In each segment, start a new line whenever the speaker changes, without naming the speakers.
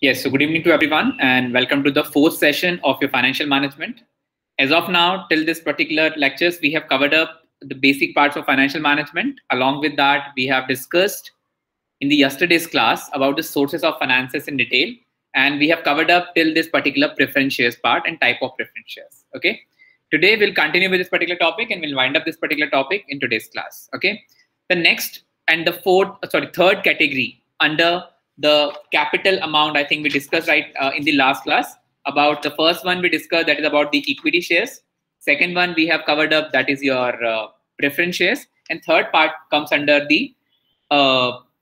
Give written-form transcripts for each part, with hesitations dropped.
Yes, so good evening to everyone and welcome to the fourth session of your financial management. As of now, till this particular lectures, we have covered up the basic parts of financial management. Along with that, we have discussed in the yesterday's class about the sources of finances in detail. And we have covered up till this particular preference shares part and type of preference shares. Okay. Today, we'll continue with this particular topic and we'll wind up this particular topic in today's class. Okay. The next and the third category under the capital amount, I think we discussed in the last class. About the first one we discussed, that is about the equity shares. Second one we have covered up, that is your preference shares. And third part comes under the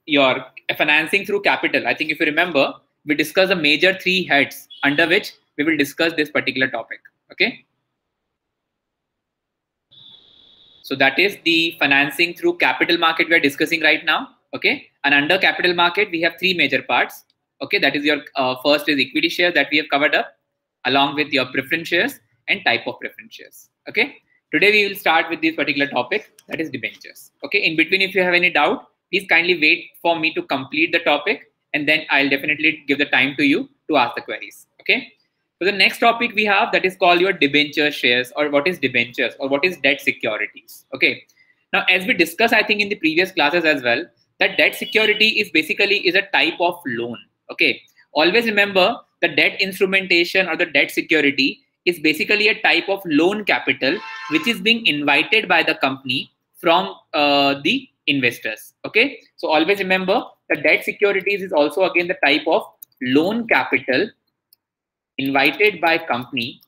your financing through capital. I think if you remember, we discussed the major three heads under which we will discuss this particular topic. Okay. So that is the financing through capital market we are discussing right now. Okay. And under capital market, we have three major parts. Okay. That is your first is equity share that we have covered up along with your preference shares and type of preference shares. Okay. Today we will start with this particular topic, that is debentures. Okay. In between, if you have any doubt, please kindly wait for me to complete the topic and then I'll definitely give the time to you to ask the queries. Okay. So the next topic we have, that is called your debenture shares, or what is debentures, or what is debt securities. Okay. Now, as we discussed, I think in the previous classes as well, that debt security is basically a type of loan. Okay. Always remember the debt instrumentation or the debt security is basically a type of loan capital which is being invited by the company from the investors. Okay. So always remember the debt securities is also again the type of loan capital invited by company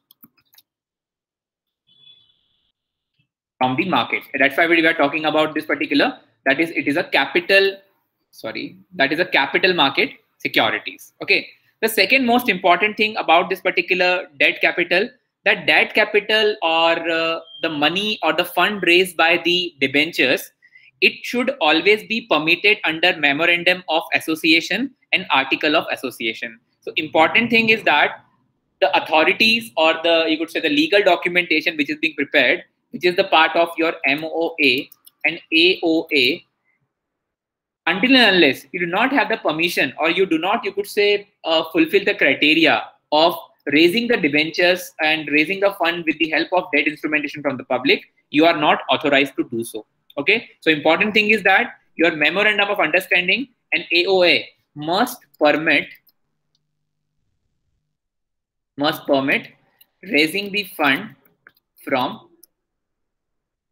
from the market. That's why we were talking about this particular, that is, it is a capital, that is a capital market securities. Okay. The second most important thing about this particular debt capital, that debt capital or the money or the fund raised by the debentures, it should always be permitted under memorandum of association and article of association. So important thing is that the authorities or the, you could say, the legal documentation which is being prepared, which is the part of your MOA and AOA, until and unless you do not have the permission or you do not, you could say, fulfill the criteria of raising the debentures and raising the fund with the help of debt instrumentation from the public, you are not authorized to do so. Okay. So important thing is that your memorandum of understanding and AOA must permit raising the fund from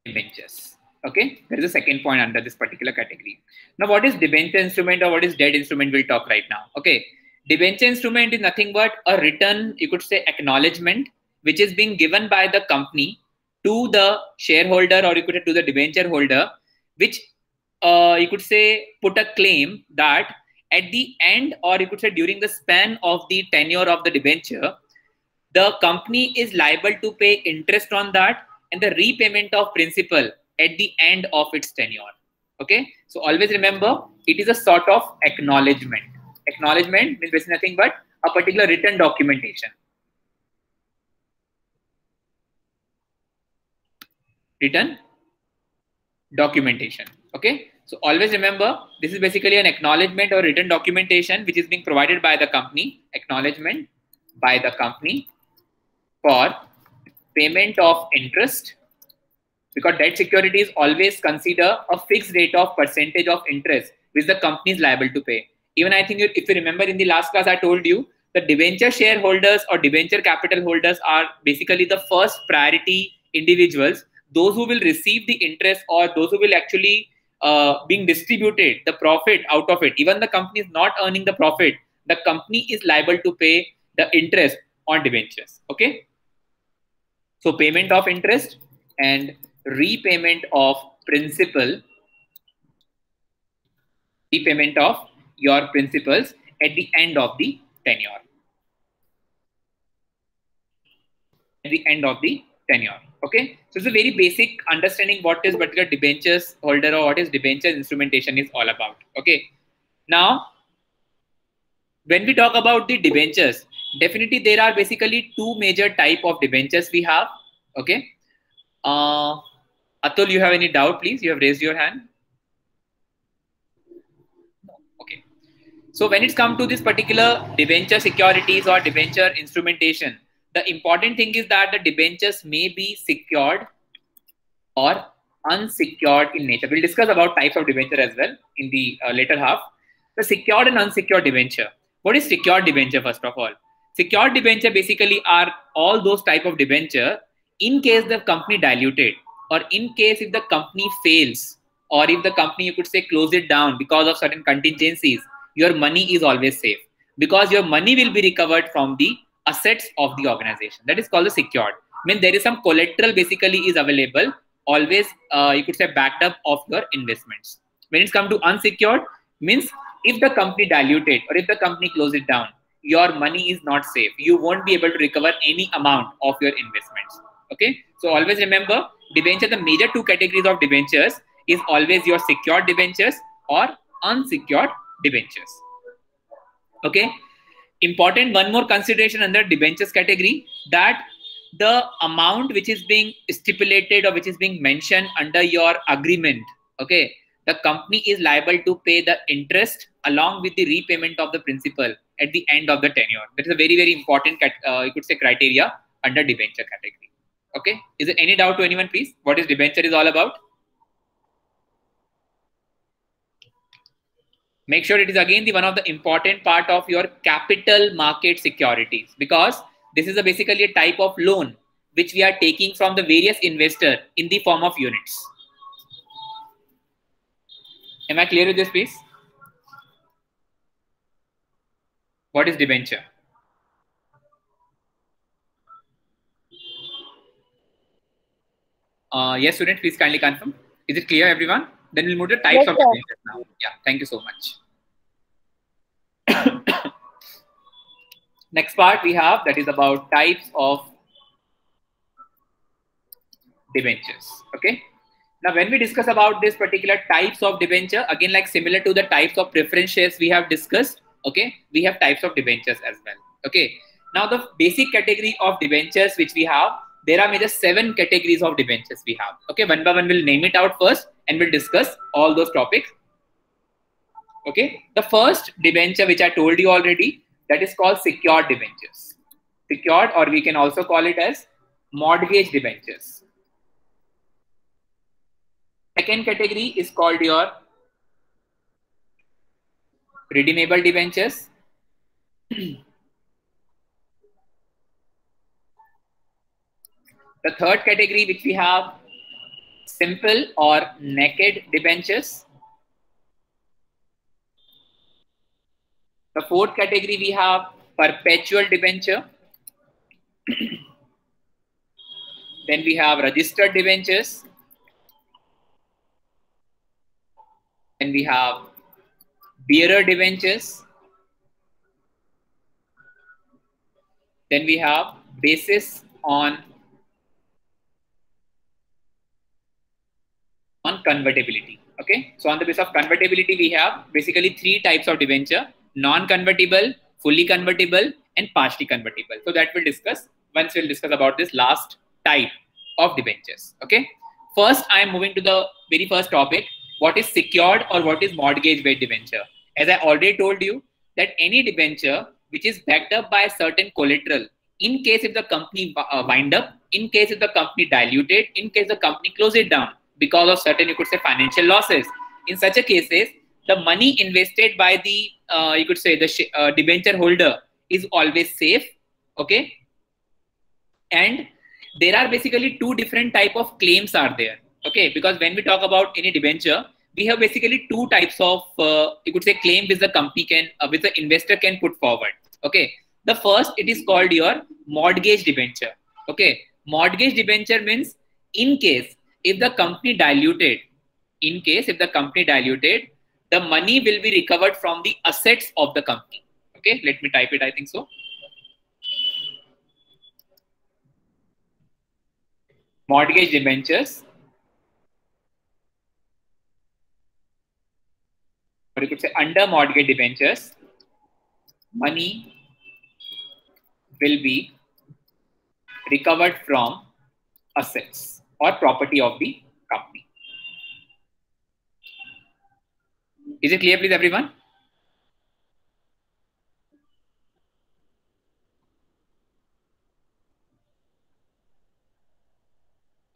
debentures. Okay, there is a second point under this particular category. Now, what is debenture instrument or what is debt instrument? We'll talk right now. Okay, debenture instrument is nothing but a written, you could say, acknowledgement which is being given by the company to the shareholder, or you could say to the debenture holder, which you could say put a claim that at the end, or you could say during the span of the tenure of the debenture, the company is liable to pay interest on that and the repayment of principal at the end of its tenure. Okay, so always remember it is a sort of acknowledgement. Acknowledgement means basically nothing but a particular written documentation. Written documentation. Okay, so always remember this is basically an acknowledgement or written documentation which is being provided by the company. Acknowledgement by the company for payment of interest, because debt securities always consider a fixed rate of percentage of interest which the company is liable to pay. Even I think if you remember in the last class, I told you the debenture shareholders or debenture capital holders are basically the first priority individuals, those who will receive the interest or those who will actually being distributed the profit out of it. Even the company is not earning the profit, the company is liable to pay the interest on debentures. Okay. So payment of interest and repayment of principal, repayment of your principals at the end of the tenure. At the end of the tenure. Okay. So it's a very basic understanding what is particular debentures holder or what is debentures instrumentation is all about. Okay. Now, when we talk about the debentures, definitely there are basically two major type of debentures we have. Okay. Atul, you have any doubt, please? You have raised your hand. Okay. So when it's come to this particular debenture securities or debenture instrumentation, the important thing is that the debentures may be secured or unsecured in nature. We'll discuss about types of debenture as well in the later half. The secured and unsecured debenture. What is secured debenture first of all? Secured debenture basically are all those type of debenture in case the company diluted, or in case if the company fails, or if the company, you could say, close it down because of certain contingencies, your money is always safe because your money will be recovered from the assets of the organization. That is called the secured. I mean, there is some collateral basically is available, always you could say backed up of your investments. When it's come to unsecured, means if the company diluted or if the company closed it down, your money is not safe. You won't be able to recover any amount of your investments. Okay, so always remember, debenture, the major two categories of debentures is always your secured debentures or unsecured debentures. Okay, important one more consideration under debentures category, that the amount which is being stipulated or which is being mentioned under your agreement, okay, the company is liable to pay the interest along with the repayment of the principal at the end of the tenure. That is a very, very important, you could say, criteria under debenture category. Okay, is there any doubt to anyone, please? What is debenture is all about? Make sure it is again the one of the important part of your capital market securities, because this is basically a type of loan which we are taking from the various investor in the form of units. Am I clear with this, please? What is debenture? Yes, student, please kindly confirm. Is it clear, everyone? Then we'll move to types of debentures now. Yeah, thank you so much. Next part we have, that is about types of debentures. Okay. Now, when we discuss about this particular types of debenture, again, like similar to the types of preference shares we have discussed, okay, we have types of debentures as well. Okay. Now, the basic category of debentures which we have, there are major 7 categories of debentures we have. Okay, one by one we'll name it out first and we'll discuss all those topics. Okay, the first debenture which I told you already, that is called secured debentures. Secured, or we can also call it as mortgage debentures. Second category is called your redeemable debentures. The third category which we have, simple or naked debentures. The fourth category we have perpetual debenture. Then we have registered debentures. Then we have bearer debentures. Then we have basis on convertibility. Okay, so on the basis of convertibility, we have basically 3 types of debenture: non-convertible, fully convertible, and partially convertible. So that we'll discuss once we'll discuss about this last type of debentures. Okay, first I am moving to the very first topic. What is secured or what is mortgage-based debenture? As I already told you, that any debenture which is backed up by a certain collateral, in case if the company wind up, in case if the company diluted, in case the company close it down because of certain, you could say, financial losses, in such a cases, the money invested by the, you could say, the debenture holder is always safe. Okay, and there are basically 2 different type of claims are there. Okay, because when we talk about any debenture, we have basically 2 types of, you could say, claim which the company can, which the investor can put forward. Okay, the first, it is called your mortgage debenture. Okay, mortgage debenture means in case if the company diluted, the money will be recovered from the assets of the company. Okay, let me type it. I think so. Mortgage debentures, or you could say under mortgage debentures, money will be recovered from assets or property of the company. Is it clear, please, everyone?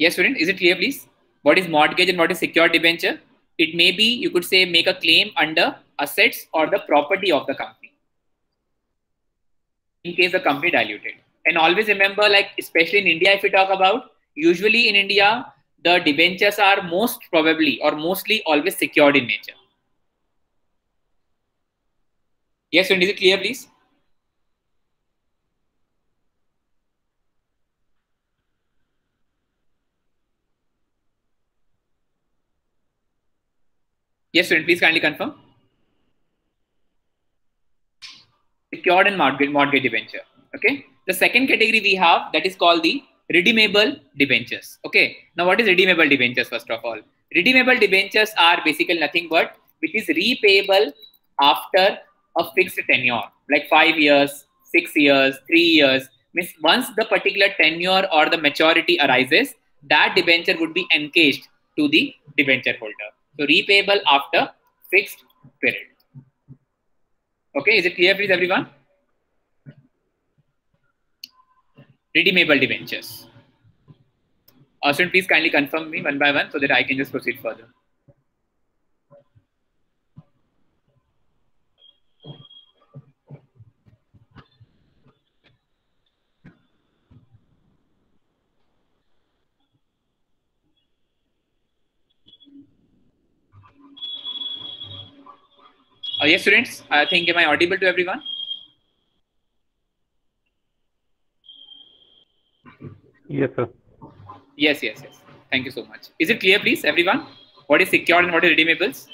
Yes, student, is it clear, please? What is mortgage and what is secured debenture? It may be, you could say, make a claim under assets or the property of the company in case the company diluted. And always remember, like, especially in India, if we talk about, usually in India, the debentures are most probably or mostly always secured in nature. Yes, student, is it clear, please? Yes, student, please kindly confirm. Secured and mortgage debenture. Okay. The second category we have, that is called the redeemable debentures. Okay. Now, what is redeemable debentures? First of all, redeemable debentures are basically nothing but which is repayable after a fixed tenure, like 5 years, 6 years, 3 years. Means once the particular tenure or the maturity arises, that debenture would be encased to the debenture holder. So repayable after fixed period. Okay, is it clear, please, everyone? Redeemable debentures. Student, please kindly confirm me one by one so that I can just proceed further. Yes, students, I think, am I audible to everyone?
Yes, sir.
Yes, yes, yes. Thank you so much. Is it clear, please, everyone? What is secured and what is redeemables?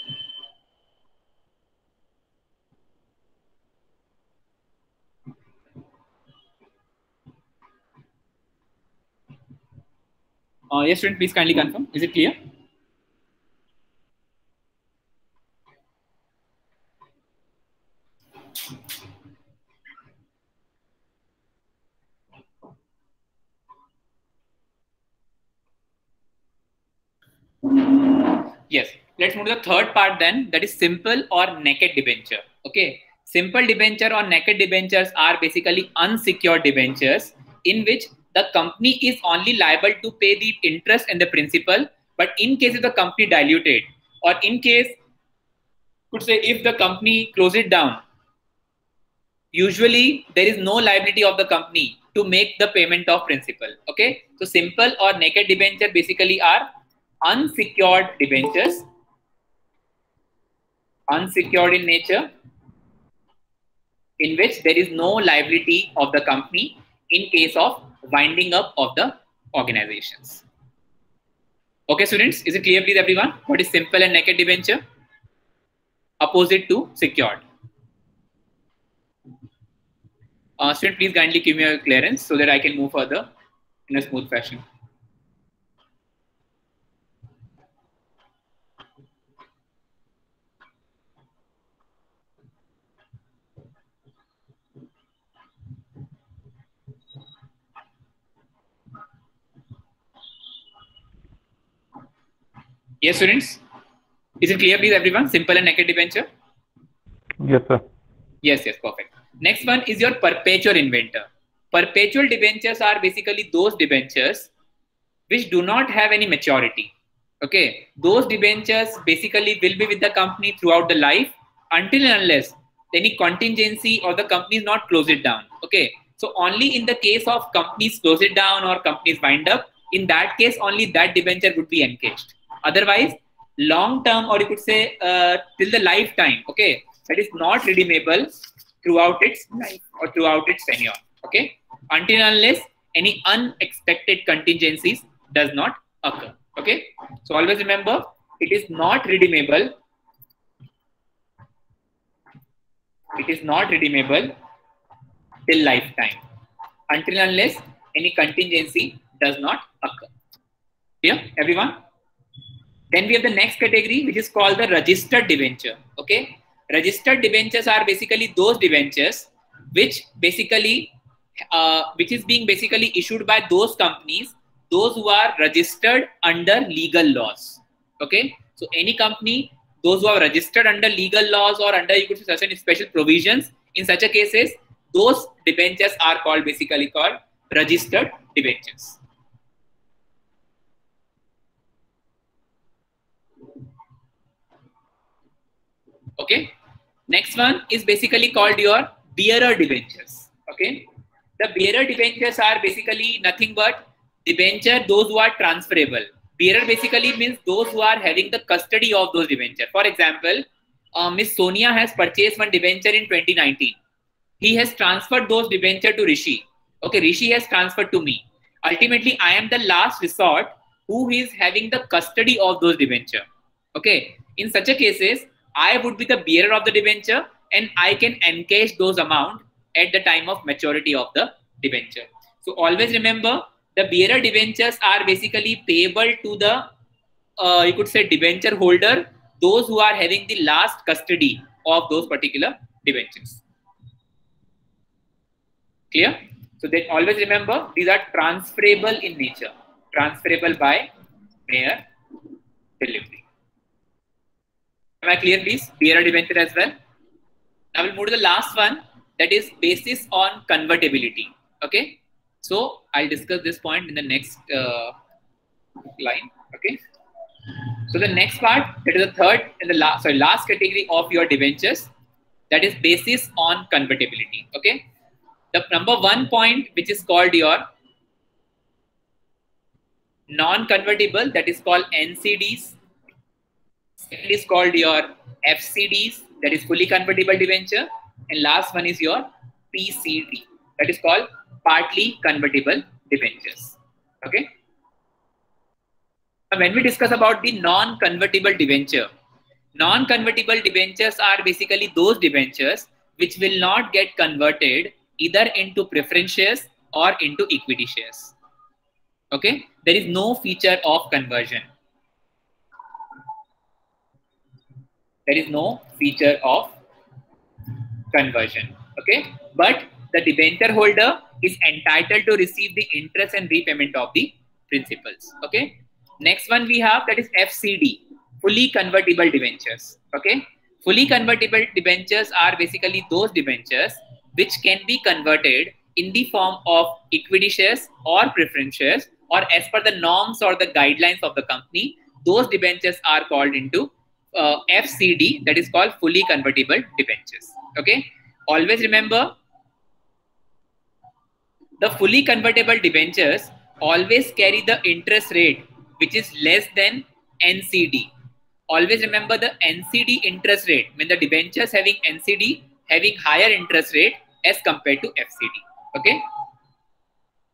Yes, student, please kindly confirm. Is it clear? Yes. Let's move to the third part then. That is simple or naked debenture. Okay. Simple debenture or naked debentures are basically unsecured debentures in which the company is only liable to pay the interest and the principal. But in case if the company diluted, or in case, could say, if the company close it down, usually there is no liability of the company to make the payment of principal. Okay. So simple or naked debenture basically are unsecured debentures, unsecured in nature, in which there is no liability of the company in case of winding up of the organizations. Okay, students, is it clear, please, everyone? What is simple and naked debenture? Opposite to secured. Student, please kindly give me a clearance so that I can move further in a smooth fashion. Yes, students. Is it clear, please, everyone? Simple and naked debenture?
Yes, sir.
Yes, yes, perfect. Next one is your perpetual inventor. Perpetual debentures are basically those debentures which do not have any maturity. Okay, those debentures basically will be with the company throughout the life until and unless any contingency or the company is not close it down. Okay, so only in the case of companies close it down or companies wind up, in that case only that debenture would be encased. Otherwise, long term, or you could say till the lifetime, okay, that is not redeemable throughout its life or throughout its tenure. Okay, until and unless any unexpected contingencies does not occur. Okay, so always remember, it is not redeemable. It is not redeemable till lifetime until unless any contingency does not occur. Clear, everyone? Then we have the next category, which is called the registered debenture. Okay, registered debentures are basically those debentures which basically which is being basically issued by those companies, those who are registered under legal laws. Okay, so any company, those who are registered under legal laws or under, you could say, certain special provisions, in such a cases, those debentures are called basically called registered debentures. Okay. Next one is basically called your bearer debentures. Okay. The bearer debentures are basically nothing but debenture those who are transferable. Bearer basically means those who are having the custody of those debentures. For example, Miss Sonia has purchased one debenture in 2019. He has transferred those debenture to Rishi. Okay, Rishi has transferred to me. Ultimately, I am the last resort who is having the custody of those debenture. Okay, in such a cases, I would be the bearer of the debenture and I can encash those amount at the time of maturity of the debenture. So always remember, the bearer debentures are basically payable to the, you could say, debenture holder, those who are having the last custody of those particular debentures. Clear? So then always remember, these are transferable in nature, transferable by mere delivery. Am I clear, please? Bearer debenture as well. Now we'll move to the last one, that is basis on convertibility. Okay. So I'll discuss this point in the next line. Okay. So the next part, that is the third and the last category of your debentures, that is basis on convertibility. Okay. The number one point, which is called your non-convertible, that is called NCDs. Second is called your FCDs, that is fully convertible debenture. And last one is your PCD, that is called partly convertible debentures. Okay. Now, when we discuss about the non-convertible debenture, non-convertible debentures are basically those debentures which will not get converted either into preference shares or into equity shares. Okay, there is no feature of conversion. There is no feature of conversion. Okay, but the debenture holder is entitled to receive the interest and repayment of the principals. Okay, next one we have, that is FCD, fully convertible debentures. Okay, fully convertible debentures are basically those debentures which can be converted in the form of equity shares or preference shares, or as per the norms or the guidelines of the company. Those debentures are called into FCD, that is called fully convertible debentures. Okay, always remember, the fully convertible debentures always carry the interest rate which is less than NCD. Always remember the NCD interest rate, when the debentures having NCD having higher interest rate as compared to FCD. Okay.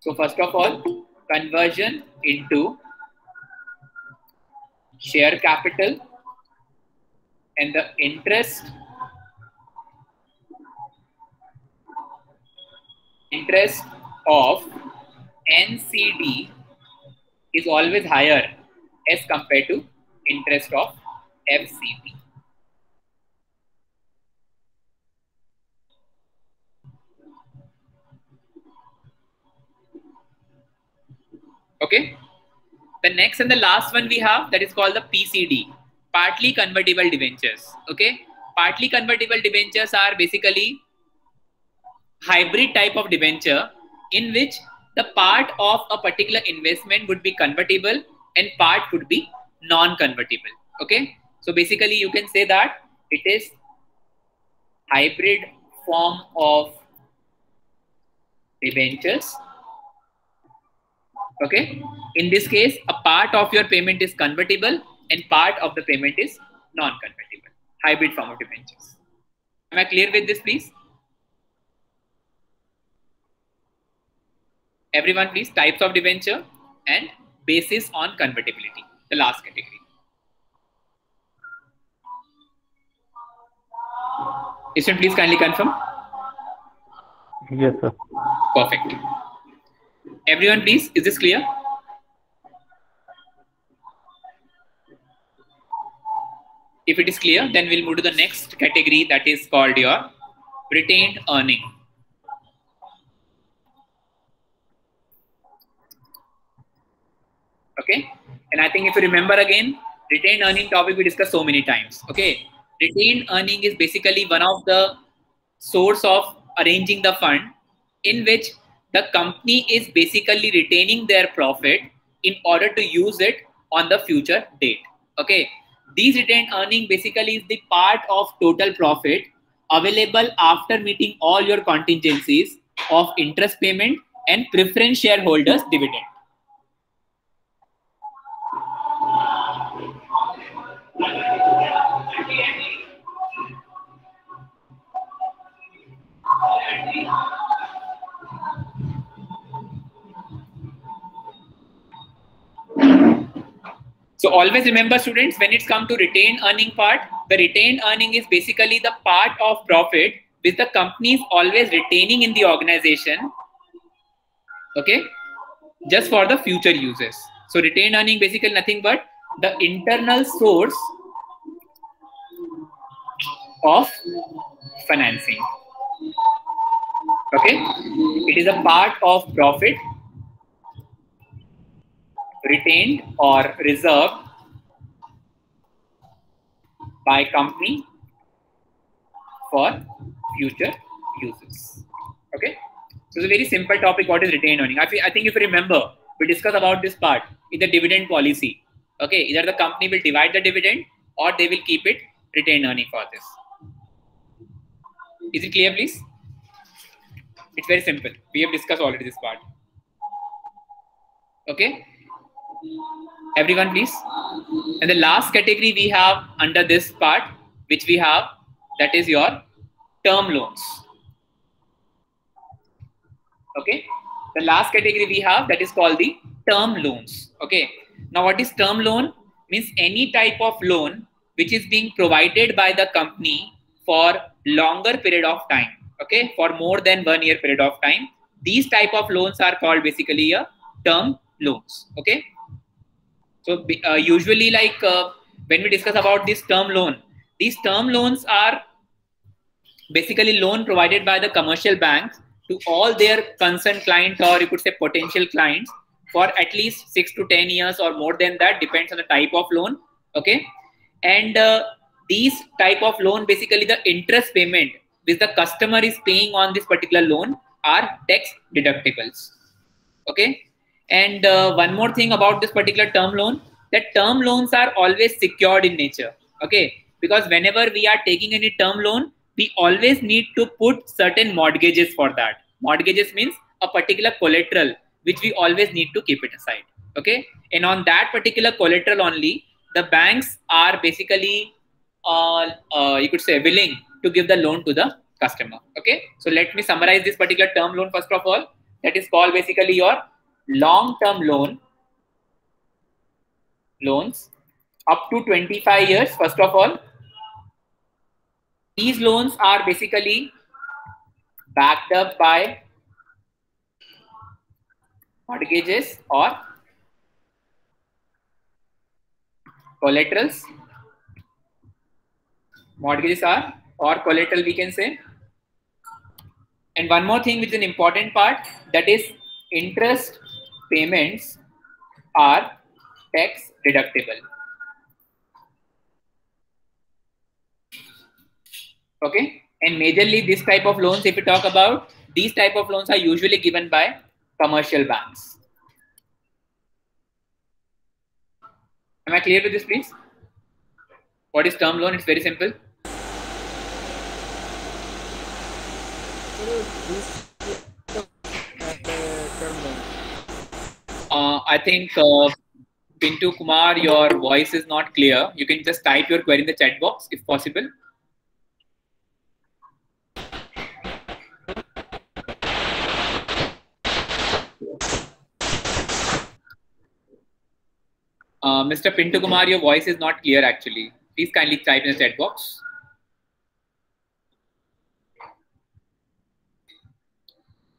So first of all, conversion into share capital and the interest of NCD is always higher as compared to interest of FCD. Okay. The next and the last one we have, that is called the PCD, partly convertible debentures. Okay. Partly convertible debentures are basically hybrid type of debenture in which the part of a particular investment would be convertible and part would be non-convertible. Okay. So basically you can say that it is hybrid form of debentures. Okay. In this case, a part of your payment is convertible and part of the payment is non-convertible. Hybrid form of debentures. Am I clear with this, please? Everyone, please, types of debenture and basis on convertibility, the last category. Ishwan, please kindly confirm.
Yes, sir.
Perfect. Everyone, please, is this clear? If it is clear, then we'll move to the next category, that is called your retained earning. Okay. And I think if you remember again, retained earning topic we discussed so many times. Okay. Retained earning is basically one of the source of arranging the fund in which the company is basically retaining their profit in order to use it on the future date. Okay. These retained earning basically is the part of total profit available after meeting all your contingencies of interest payment and preference shareholders dividend. So always remember, students, when it's come to retained earning part, the retained earning is basically the part of profit which the company is always retaining in the organization, okay, just for the future uses. So retained earning basically nothing but the internal source of financing. Okay, it is a part of profit retained or reserved by company for future uses. Okay, so it's a very simple topic. What is retained earning? I think if you remember, we discussed about this part in the dividend policy. Okay, either the company will divide the dividend or they will keep it retained earning for this. Is it clear, please? It's very simple. We have discussed already this part. Okay, everyone, please. And the last category we have under this part, which we have, that is your term loans. Okay, the last category we have, that is called the term loans. Okay, now what is term loan? Means any type of loan which is being provided by the company for longer period of time. Okay, for more than 1 year period of time. These type of loans are called basically a term loans. Okay, so usually like when we discuss about this term loan, these term loans are basically loan provided by the commercial banks to all their concerned clients, or you could say potential clients, for at least 6 to 10 years or more than that, depends on the type of loan. Okay, and these type of loan, basically the interest payment which the customer is paying on this particular loan are tax deductibles. Okay, and one more thing about this particular term loan, that term loans are always secured in nature. Okay, because whenever we are taking any term loan, we always need to put certain mortgages for that. Mortgages means a particular collateral which we always need to keep it aside. Okay, and on that particular collateral only, the banks are basically you could say willing to give the loan to the customer. Okay, so let me summarize this particular term loan first of all. That is called basically your long-term loans up to 25 years. First of all, these loans are basically backed up by mortgages or collaterals. Mortgages are or collateral, we can say. And one more thing which is an important part, that is interest payments are tax deductible. Okay, and majorly this type of loans, if we talk about, these type of loans are usually given by commercial banks. Am I clear with this, please? What is term loan? It's very simple. I think Pintu Kumar, your voice is not clear. You can just type your query in the chat box if possible. Mr. Pintu Kumar, your voice is not clear actually. Please kindly type in the chat box.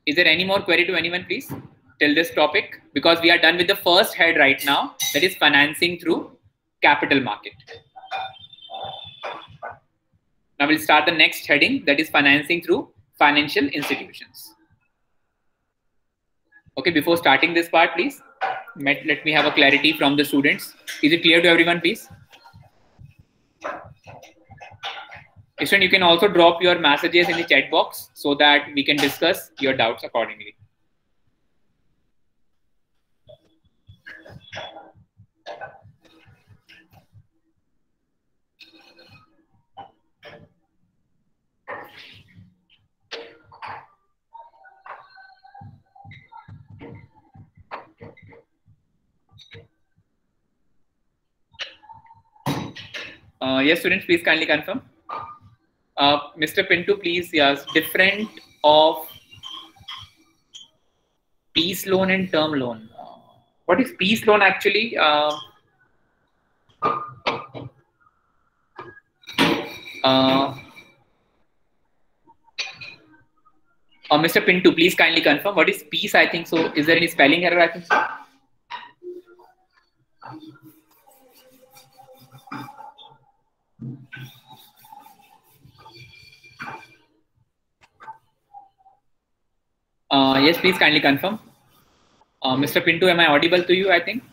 Is there any more query to anyone, please, till this topic? Because we are done with the first head right now, that is financing through capital market. Now we'll start the next heading, that is financing through financial institutions. Okay, before starting this part, please, let me have a clarity from the students. Is it clear to everyone, please? Student, you can also drop your messages in the chat box so that we can discuss your doubts accordingly. Yes, students, please kindly confirm. Mr. Pinto, please, yes, different of peace loan and term loan. What is peace loan actually? Mr. Pinto, please kindly confirm what is peace. I think so. Is there any spelling error? I think so. Yes, please kindly confirm. Mr. Pinto, am I audible to you? I think.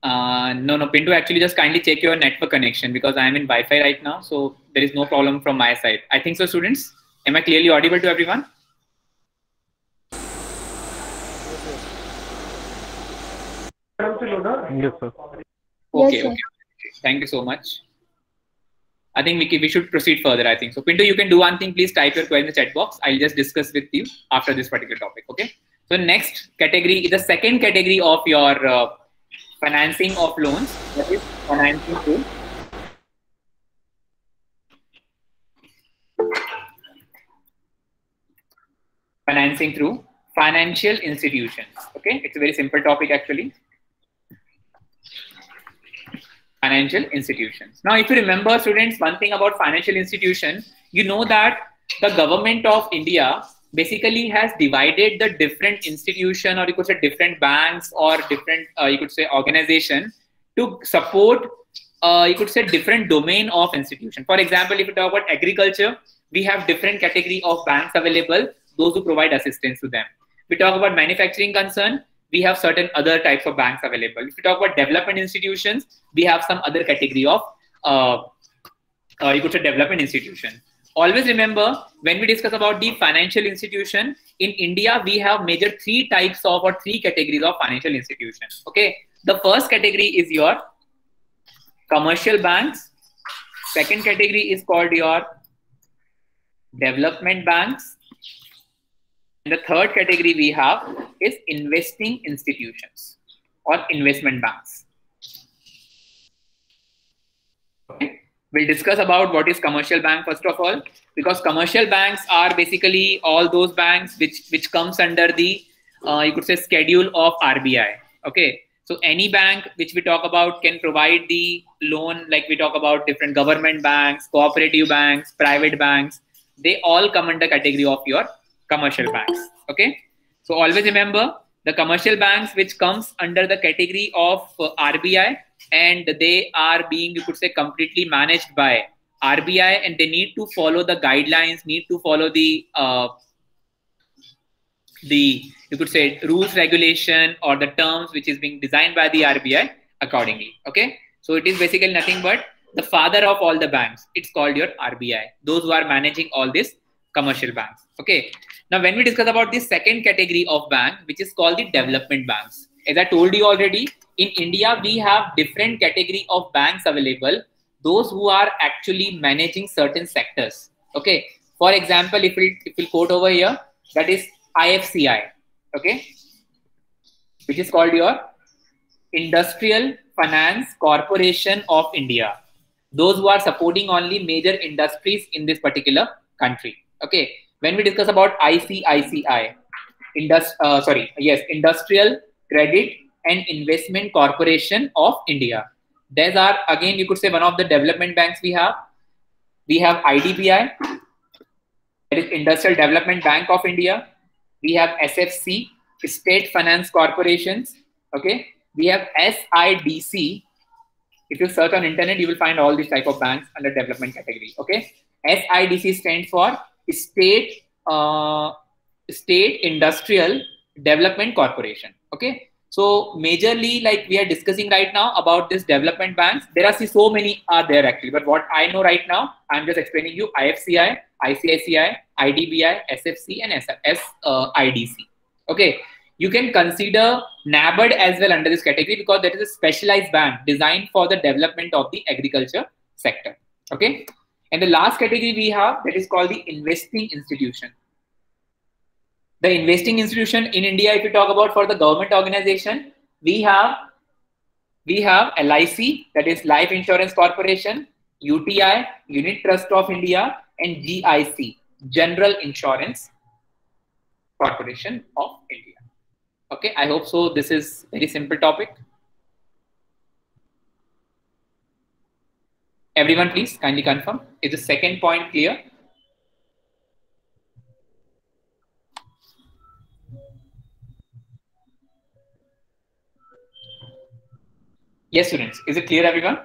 No, Pinto, actually just kindly check your network connection because I am in Wi-Fi right now. So there is no problem from my side. I think so, students. Am I clearly audible to everyone?
Yes, sir.
Okay,
Yes, sir.
okay. Thank you so much. I think we should proceed further, I think. So Pinto, you can do one thing. Please type your query in the chat box. I'll just discuss with you after this particular topic, okay? So next category is the second category of your financing of loans. That is financing through financial institutions, okay? It's a very simple topic actually. Financial institutions. Now, if you remember, students, one thing about financial institution, you know that the government of India basically has divided the different institution, or you could say different banks, or different, you could say organization, to support, you could say different domain of institution. For example, if you talk about agriculture, we have different category of banks available, those who provide assistance to them. We talk about manufacturing concern, we have certain other types of banks available. If you talk about development institutions, we have some other category of, you could say development institution. Always remember, when we discuss about the financial institution, in India, we have major three types of, or three categories of financial institutions. Okay. The first category is your commercial banks. Second category is called your development banks. And the third category we have is investing institutions or investment banks. Okay. We'll discuss about what is commercial bank first of all, because commercial banks are basically all those banks which comes under the, you could say, schedule of RBI. Okay. So any bank which we talk about can provide the loan, like we talk about different government banks, cooperative banks, private banks. They all come under category of your commercial banks. Okay. So always remember, the commercial banks which comes under the category of RBI, and they are being, you could say, completely managed by RBI, and they need to follow the guidelines, need to follow the you could say rules, regulation, or the terms which is being designed by the RBI accordingly. Okay. So it is basically nothing but the father of all the banks. It's called your RBI, those who are managing all these commercial banks. Okay. Now, when we discuss about the second category of bank, which is called the development banks, as I told you already, in India, we have different category of banks available, those who are actually managing certain sectors. Okay. For example, if we quote over here, that is IFCI, okay, which is called your Industrial Finance Corporation of India. Those who are supporting only major industries in this particular country. Okay. When we discuss about ICICI, Industrial Credit and Investment Corporation of India. These are, again, you could say, one of the development banks we have. We have IDBI, that is Industrial Development Bank of India. We have SFC, State Finance Corporations. Okay. We have SIDC. If you search on internet, you will find all these type of banks under development category. Okay. SIDC stands for State Industrial Development Corporation. Okay. So majorly, like we are discussing right now about this development banks, there are so many are there actually, but what I know right now, I'm just explaining you IFCI, ICICI, IDBI, SFC, and SIDC. Okay. You can consider NABARD as well under this category, because that is a specialized bank designed for the development of the agriculture sector. Okay. And the last category we have, that is called the investing institution. The investing institution in India, if you talk about for the government organization, we have LIC, that is Life Insurance Corporation, UTI, Unit Trust of India, and GIC, General Insurance Corporation of India. Okay, I hope so. This is very simple topic. Everyone, please kindly confirm. Is the second point clear? Yes, students. Is it clear, everyone?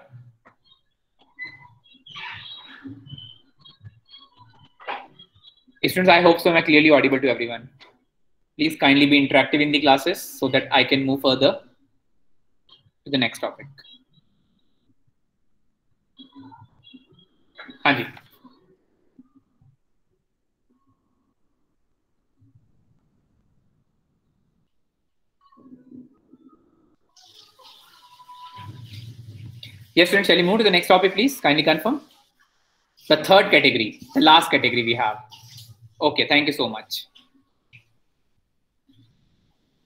Students, I hope so. I'm clearly audible to everyone. Please kindly be interactive in the classes so that I can move further to the next topic. Hanji. Yes, students, shall we move to the next topic, please? Kindly confirm. The third category, the last category we have. Okay, thank you so much.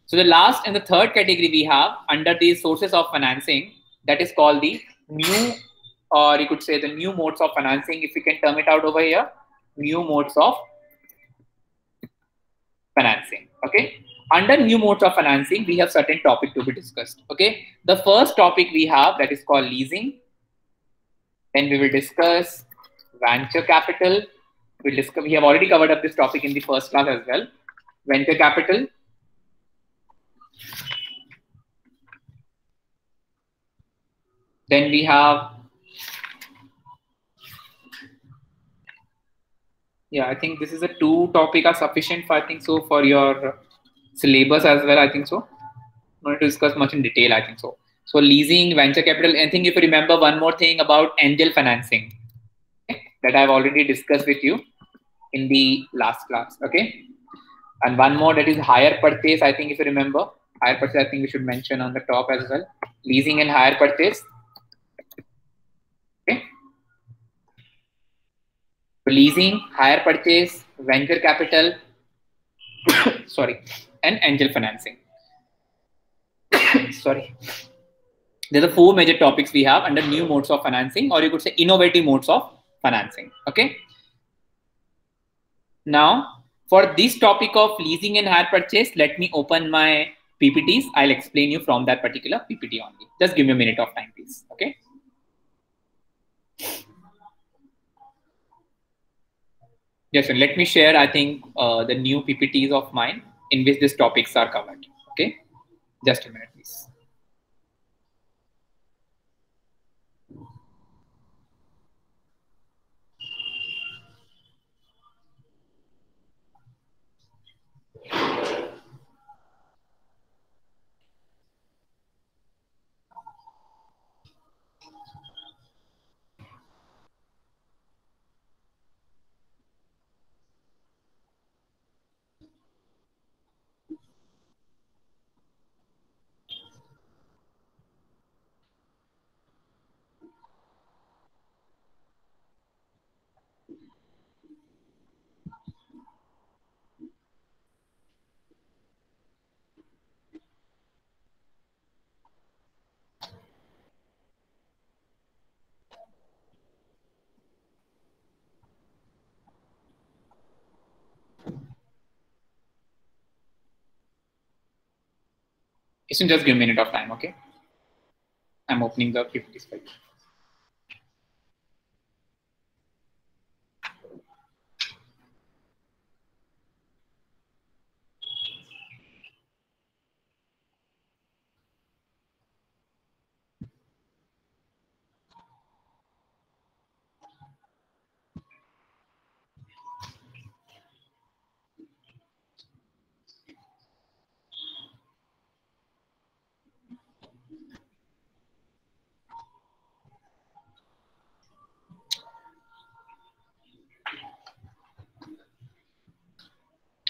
So the last and the third category we have under the sources of financing, that is called the new, or you could say the new modes of financing, if we can term it out over here, new modes of financing. Okay. Under new modes of financing, we have certain topic to be discussed. Okay. The first topic we have, that is called leasing. Then we will discuss venture capital. We have already covered up this topic in the first class as well. Venture capital. Then we have, yeah, I think this is a two topic are sufficient for, I think so, for your syllabus as well. I think so. Not to discuss much in detail, I think so. So leasing, venture capital. I think if you remember one more thing about angel financing, okay, that I've already discussed with you in the last class. Okay. And one more, that is hire purchase. I think if you remember, hire purchase, I think we should mention on the top as well. Leasing and hire purchase. Okay. So leasing, hire purchase, venture capital, sorry, and angel financing. Sorry. There are the four major topics we have under new modes of financing, or you could say innovative modes of financing. Okay. Now, for this topic of leasing and hire purchase, let me open my PPTs. I'll explain you from that particular PPT only. Just give me a minute of time, please. Okay. Yes, and let me share, I think, the new PPTs of mine in which these topics are covered. Okay. Just a minute, please. Just give me a minute of time, okay? I'm opening the PPTs for you.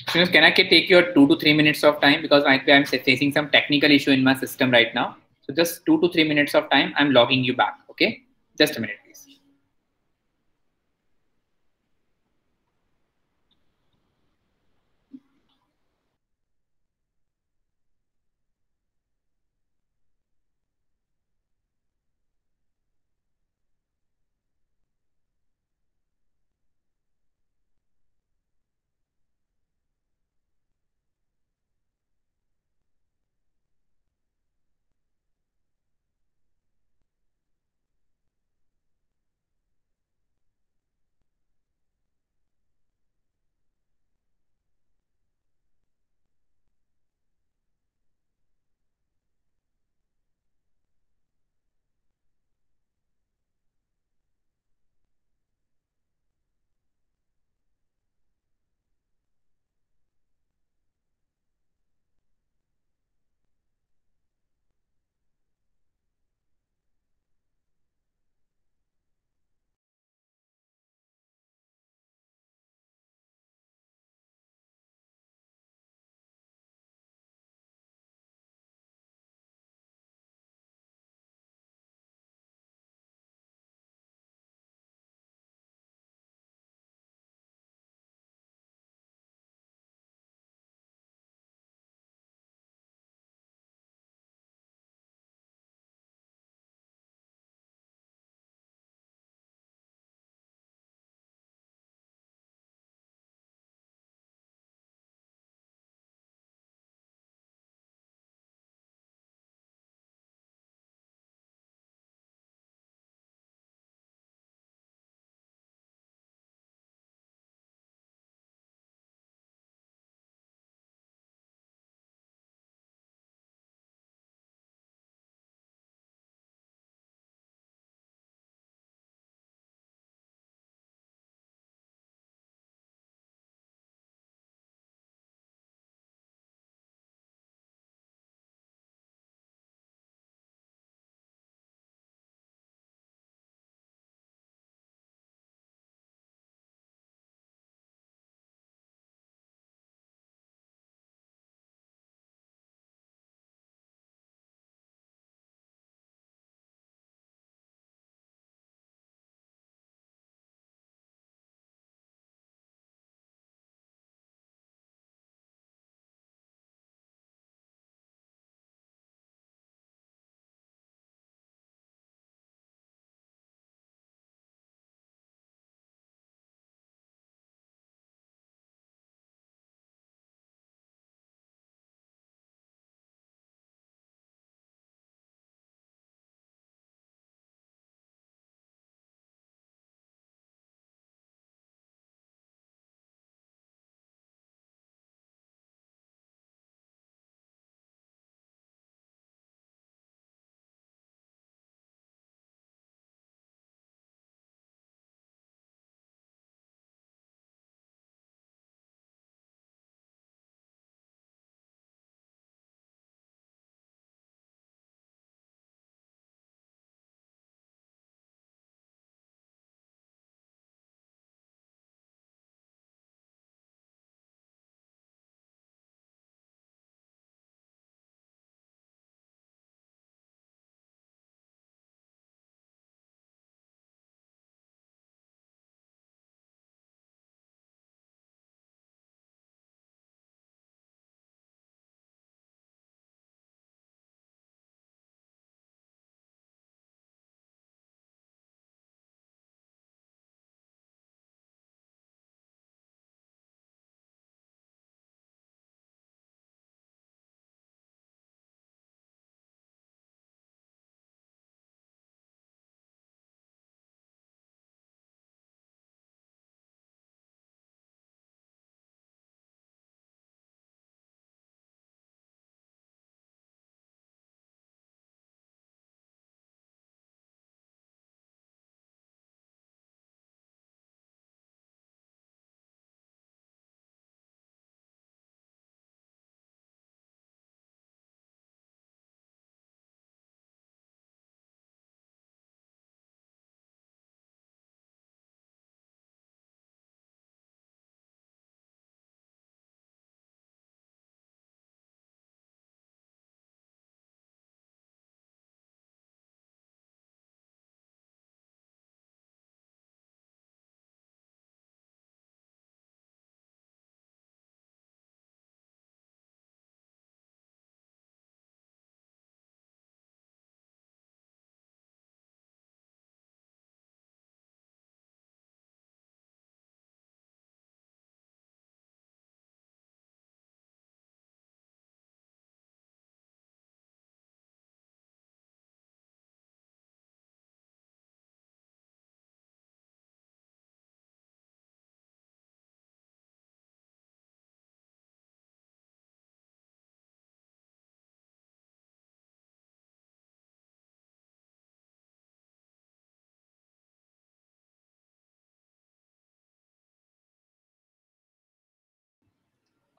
Students, can I take your 2 to 3 minutes of time, because I'm facing some technical issue in my system right now. So just 2 to 3 minutes of time, I'm logging you back. Okay, just a minute, please.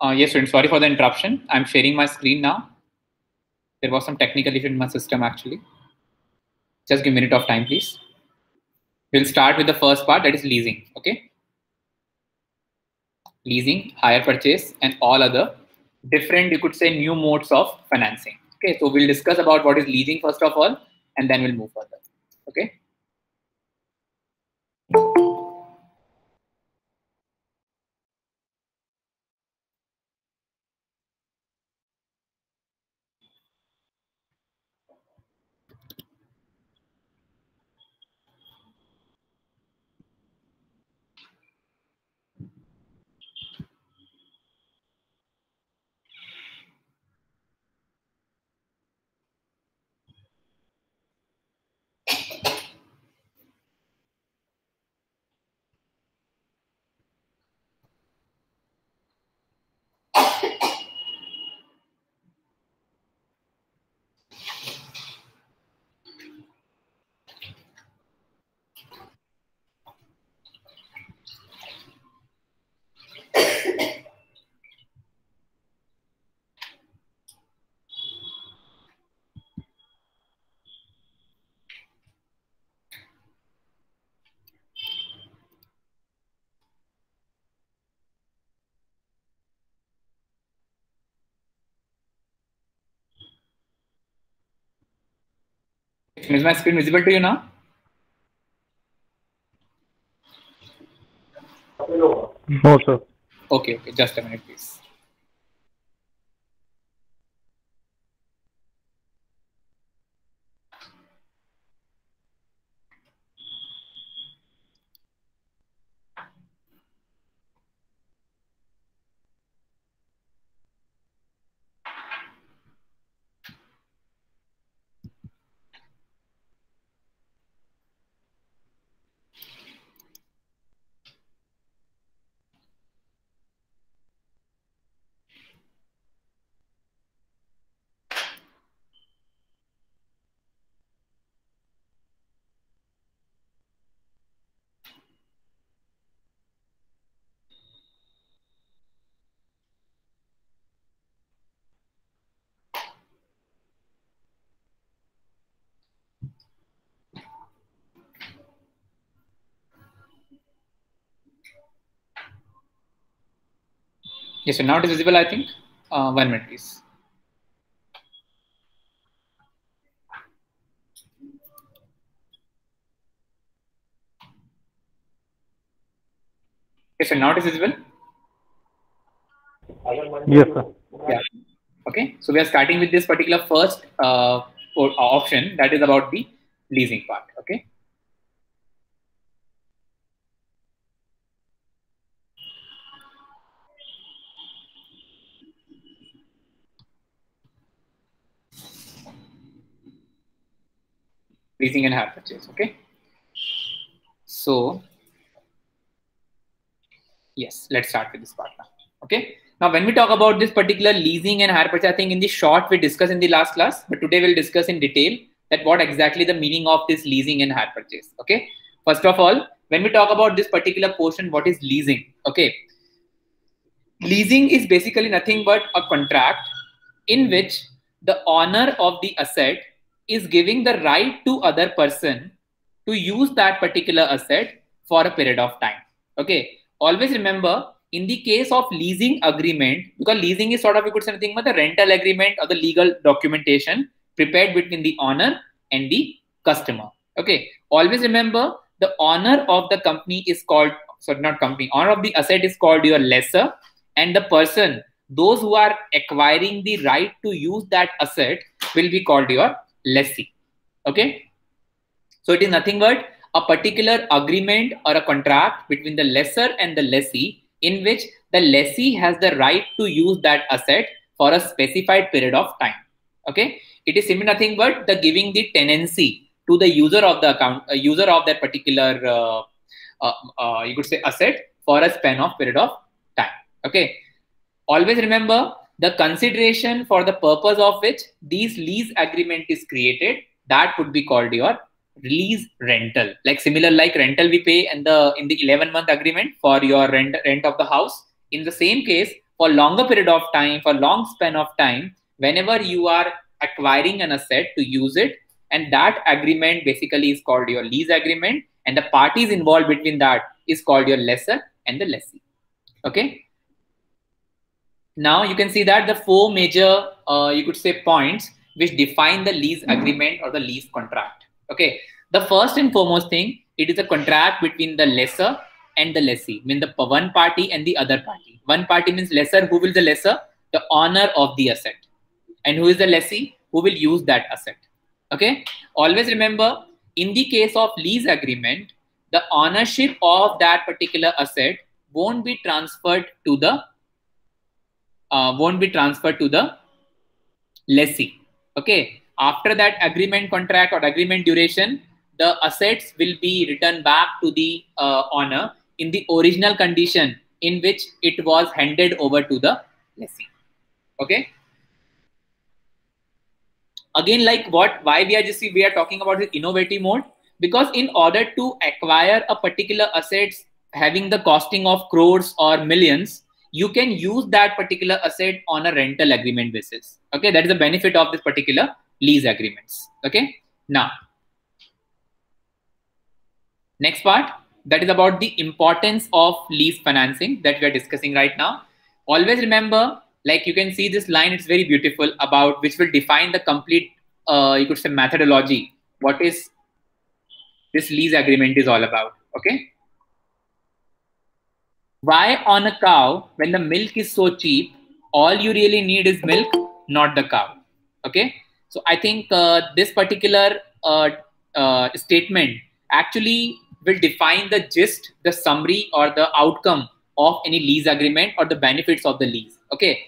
Yes, students, sorry for the interruption. I'm sharing my screen now. There was some technical issue in my system actually. Just give a minute of time, please. We'll start with the first part, that is leasing. Okay. Leasing, hire purchase, and all other different, you could say, new modes of financing. Okay. So we'll discuss about what is leasing first of all, and then we'll move further. Okay. Is my screen visible to you now?
No, sir.
Okay, just a minute, please. Yes, so now it is visible, I think. 1 minute, please. Yes, so now it is visible.
Yes, sir.
Yeah. Okay. So we are starting with this particular first option, that is about the leasing part. Okay. Leasing and hire purchase. Okay. So yes, let's start with this part now. Okay. Now, when we talk about this particular leasing and hire purchase, I think in the short we discussed in the last class, but today we'll discuss in detail that what exactly the meaning of this leasing and hire purchase. Okay. First of all, when we talk about this particular portion, what is leasing? Okay. Leasing is basically nothing but a contract in which the owner of the asset is giving the right to other person to use that particular asset for a period of time. Okay. Always remember, in the case of leasing agreement, because leasing is sort of, you could say nothing but the rental agreement or the legal documentation prepared between the owner and the customer. Okay. Always remember, the owner of the company is called, sorry, not company, owner of the asset is called your lessor, and the person, those who are acquiring the right to use that asset, will be called your lessee. Okay. So it is nothing but a particular agreement or a contract between the lessor and the lessee, in which the lessee has the right to use that asset for a specified period of time. Okay. It is simply nothing but the giving the tenancy to the user of the account, user of that particular, you could say, asset for a span of period of time. Okay. Always remember, the consideration for the purpose of which these lease agreement is created, that would be called your lease rental. Like similar like rental we pay in the 11-month agreement for your rent of the house. In the same case, for longer period of time, for long span of time, whenever you are acquiring an asset to use it, and that agreement basically is called your lease agreement, and the parties involved between that is called your lessor and the lessee. Okay. Now you can see that the four major, you could say, points which define the lease agreement or the lease contract. Okay. The first and foremost thing, it is a contract between the lessor and the lessee, mean the one party and the other party. One party means lessor. Who will the lessor? The owner of the asset. And who is the lessee? Who will use that asset. Okay. Always remember, in the case of lease agreement, the ownership of that particular asset won't be transferred to the lessee. Okay. After that agreement contract or agreement duration, the assets will be returned back to the owner in the original condition in which it was handed over to the lessee. Okay. Again, like why we are talking about this innovative mode, because in order to acquire a particular assets having the costing of crores or millions, you can use that particular asset on a rental agreement basis. Okay, that is the benefit of this particular lease agreements. Okay, now next part, that is about the importance of lease financing that we are discussing right now. Always remember, like you can see this line, it's very beautiful, about which will define the complete, you could say, methodology. What is this lease agreement is all about. Okay. Why on a cow when the milk is so cheap? All you really need is milk, not the cow. Okay. So I think this particular statement actually will define the gist, the summary, or the outcome of any lease agreement or the benefits of the lease. Okay.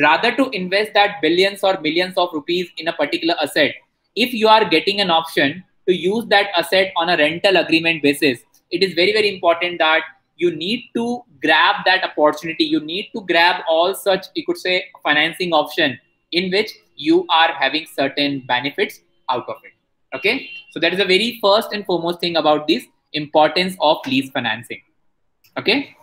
Rather to invest that billions or millions of rupees in a particular asset, if you are getting an option to use that asset on a rental agreement basis, it is very, very important that you need to grab that opportunity. You need to grab all such, you could say, financing option in which you are having certain benefits out of it. Okay. So that is the very first and foremost thing about this importance of lease financing. Okay.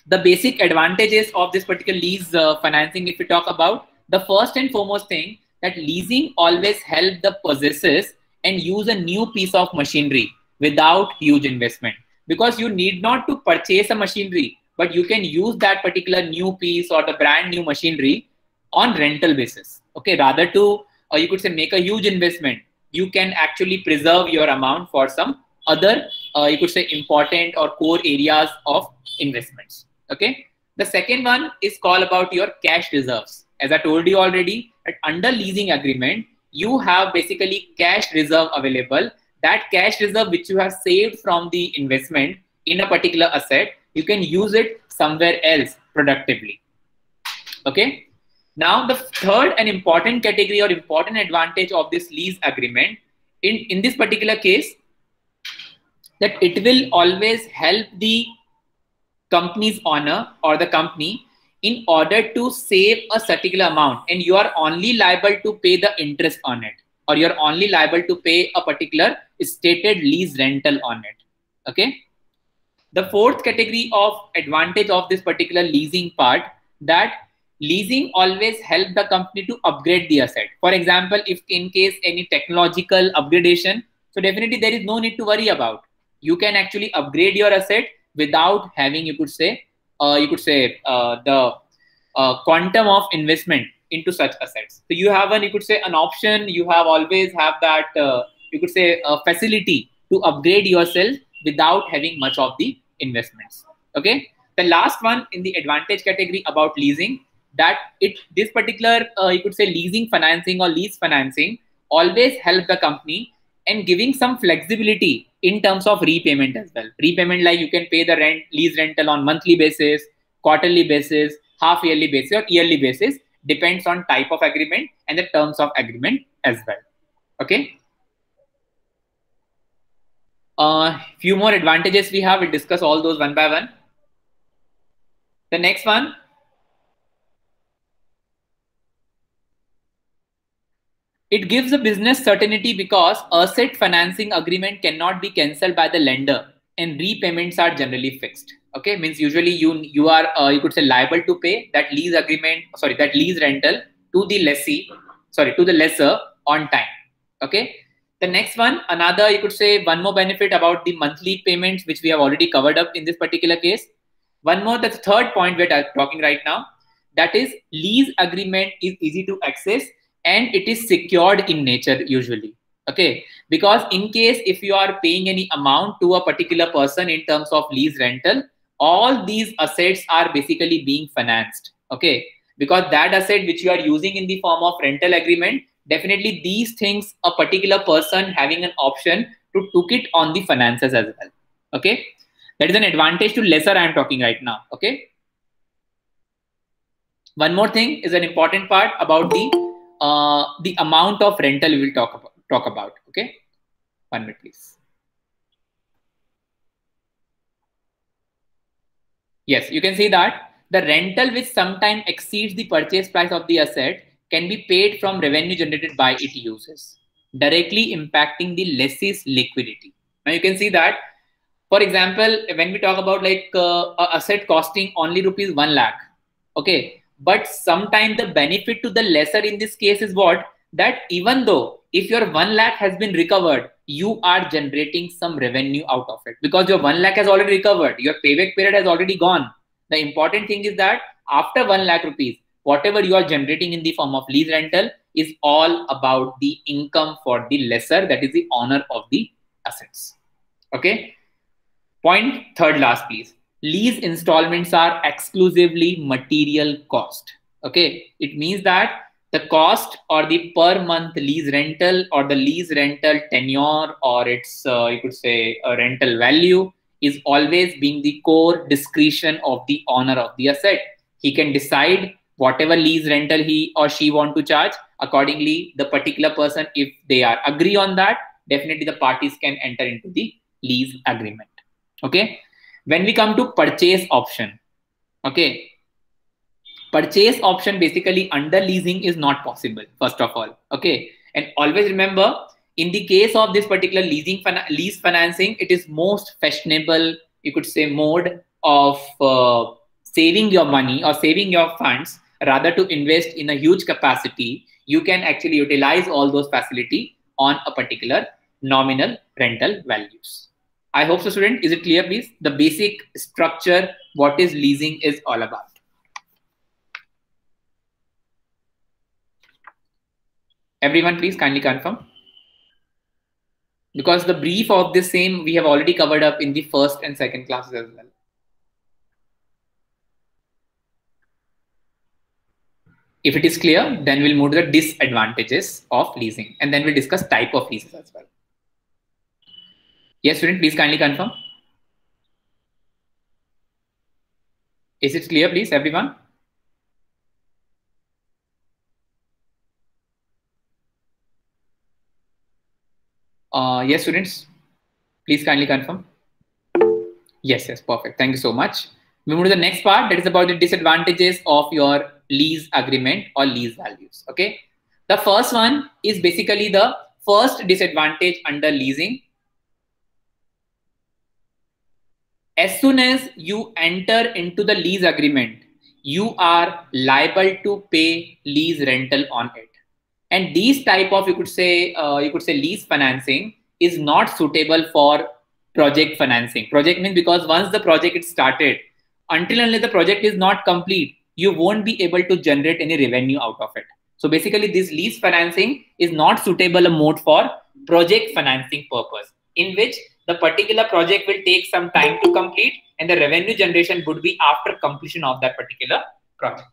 The basic advantages of this particular lease financing, if we talk about, the first and foremost thing, that leasing always help the possessors and use a new piece of machinery without huge investment, because you need not to purchase a machinery, but you can use that particular new piece or the brand new machinery on rental basis. Okay, rather to you could say make a huge investment, you can actually preserve your amount for some other you could say important or core areas of investments. Okay. The second one is called about your cash reserves. As I told you already, that under leasing agreement, you have basically cash reserve available. That cash reserve which you have saved from the investment in a particular asset, you can use it somewhere else productively. Okay. Now the third and important category or important advantage of this lease agreement in this particular case, that it will always help the company's owner or the company in order to save a particular amount, and you are only liable to pay the interest on it, or you're only liable to pay a particular stated lease rental on it. Okay. The fourth category of advantage of this particular leasing part, that leasing always help the company to upgrade the asset. For example, if in case any technological upgradation, so definitely there is no need to worry about. You can actually upgrade your asset without having, you could say the quantum of investment into such assets. So you have you could say an option, you have always have that, you could say a facility to upgrade yourself without having much of the investments. Okay. The last one in the advantage category about leasing, that this particular, you could say leasing financing or lease financing always help the company and giving some flexibility in terms of repayment as well. Repayment, like you can pay the lease rental on monthly basis, quarterly basis, half yearly basis, or yearly basis, depends on type of agreement and the terms of agreement as well. Okay. Few more advantages we have. We'll discuss all those one by one. The next one, it gives a business certainty because asset financing agreement cannot be cancelled by the lender and repayments are generally fixed. Okay, means usually you are you could say liable to pay that lease agreement, sorry, that lease rental to the lessee, sorry, to the lessor on time. Okay. The next one, another, you could say one more benefit about the monthly payments, which we have already covered up in this particular case. One more, that's the third point we're talking right now. That is, lease agreement is easy to access and it is secured in nature usually. Okay, because in case if you are paying any amount to a particular person in terms of lease rental, all these assets are basically being financed. Okay, because that asset which you are using in the form of rental agreement, definitely these things a particular person having an option to took it on the finances as well. Okay, that is an advantage to lessor I am talking right now. Okay, one more thing is an important part about the amount of rental we will talk about. Okay, 1 minute please. Yes, you can see that the rental which sometimes exceeds the purchase price of the asset can be paid from revenue generated by its users, directly impacting the lessee's liquidity. Now you can see that, for example, when we talk about like a asset costing only rupees 1 lakh, okay, but sometimes the benefit to the lessor in this case is what? That even though if your 1 lakh has been recovered, you are generating some revenue out of it because your 1 lakh has already recovered. Your payback period has already gone. The important thing is that after 1 lakh rupees, whatever you are generating in the form of lease rental is all about the income for the lessor, that is the owner of the assets. Okay. Point third last, please. Lease installments are exclusively material cost. Okay. It means that the cost or the per month lease rental or the lease rental tenure or its, you could say, a rental value is always being the core discretion of the owner of the asset. He can decide whatever lease rental he or she want to charge. Accordingly, the particular person, if they are agree on that, definitely the parties can enter into the lease agreement. Okay. When we come to purchase option, okay, purchase option basically under leasing is not possible, first of all. Okay. And always remember, in the case of this particular lease financing, it is most fashionable, you could say, mode of saving your money or saving your funds. Rather to invest in a huge capacity, you can actually utilize all those facility on a particular nominal rental values. I hope so, student. Is it clear, please? The basic structure, what is leasing is all about. Everyone, please kindly confirm. Because the brief of the same we have already covered up in the first and second classes as well. If it is clear, then we'll move to the disadvantages of leasing and then we'll discuss type of leases as well. Yes, student, please kindly confirm. Is it clear, please, everyone? Yes, students, please kindly confirm. Yes, perfect. Thank you so much. We move to the next part, that is about the disadvantages of your lease agreement or lease values. Okay. The first one is basically the first disadvantage under leasing. As soon as you enter into the lease agreement, you are liable to pay lease rental on it. And these type of, you could say lease financing is not suitable for project financing. Project means because once the project is started, until unless the project is not complete, you won't be able to generate any revenue out of it. So basically this lease financing is not suitable a mode for project financing purpose, in which the particular project will take some time to complete and the revenue generation would be after completion of that particular project.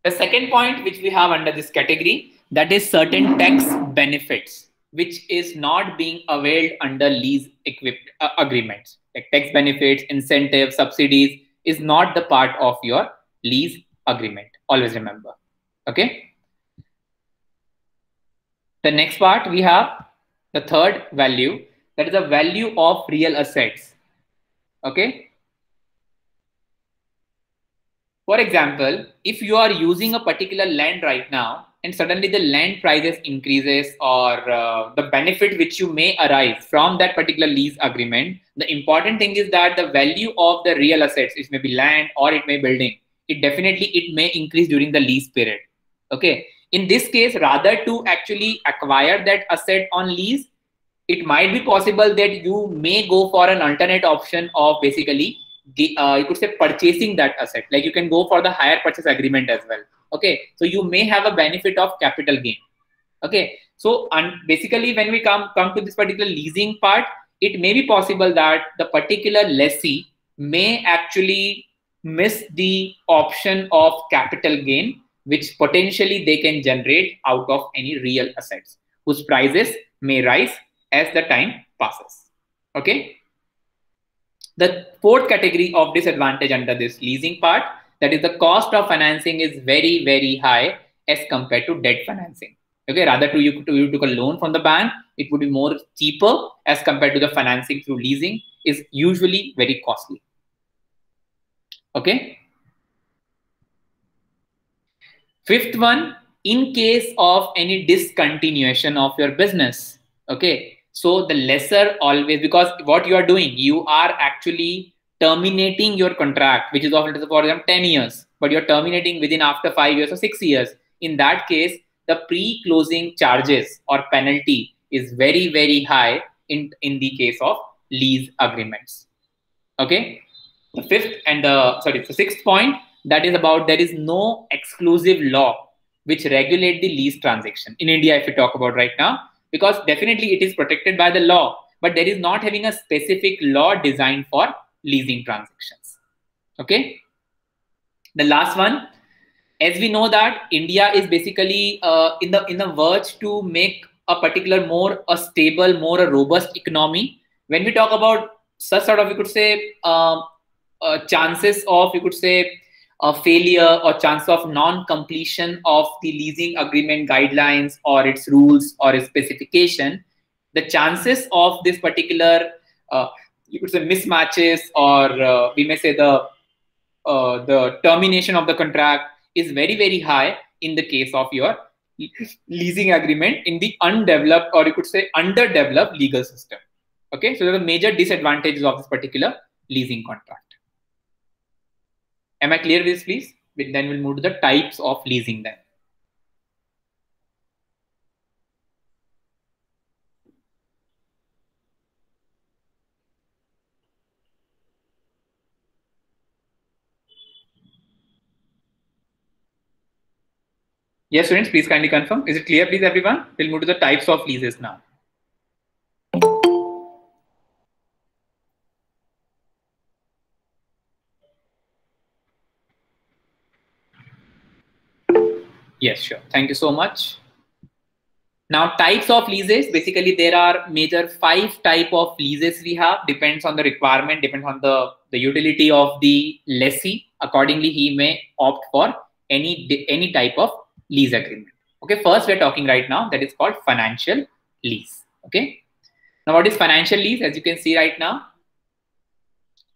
The second point which we have under this category, that is certain tax benefits, which is not being availed under lease agreements. Like tax benefits, incentives, subsidies is not the part of your lease agreement. Always remember. Okay. The next part we have the third value, that is the value of real assets. Okay. For example, if you are using a particular land right now and suddenly the land prices increases or the benefit which you may arise from that particular lease agreement, the important thing is that the value of the real assets, it may be land or it may be building, it may increase during the lease period. Okay. In this case, rather to actually acquire that asset on lease, it might be possible that you may go for an alternate option of basically you could say purchasing that asset. Like you can go for the hire purchase agreement as well. Okay, so you may have a benefit of capital gain. Okay, so basically when we come to this particular leasing part, it may be possible that the particular lessee may actually miss the option of capital gain, which potentially they can generate out of any real assets whose prices may rise as the time passes. Okay. The fourth category of disadvantage under this leasing part, that is the cost of financing is very, very high as compared to debt financing. Okay, rather you took a loan from the bank, it would be more cheaper as compared to the financing through leasing is usually very costly. Okay. Fifth one, in case of any discontinuation of your business. Okay, so the lesser always, because what you are doing, you are actually terminating your contract, which is of, for example, 10 years, but you're terminating within after 5 years or 6 years. In that case, the pre-closing charges or penalty is very, very high in the case of lease agreements. Okay, the sixth point, that is about there is no exclusive law which regulate the lease transaction in India, if we talk about right now, because definitely it is protected by the law, but there is not having a specific law designed for leasing transactions. Okay. The last one, as we know that India is basically in the verge to make a particular more a stable, more a robust economy. When we talk about such sort of, we could say, chances of, you could say, a failure or chance of non-completion of the leasing agreement guidelines or its rules or its specification, the chances of this particular, you could say, mismatches or we may say the termination of the contract is very, very high in the case of your leasing agreement in the undeveloped or you could say underdeveloped legal system. Okay, so there are major disadvantages of this particular leasing contract. Am I clear with this, please? Then we'll move to the types of leasing then. Yes, students, please kindly confirm. Is it clear, please, everyone? We'll move to the types of leases now. Yes, sure. Thank you so much. Now, types of leases, basically there are major 5 type of leases we have, depends on the requirement, depends on the utility of the lessee. Accordingly, he may opt for any type of lease agreement. Okay, first we're talking right now that is called financial lease. Okay, now what is financial lease? As you can see right now,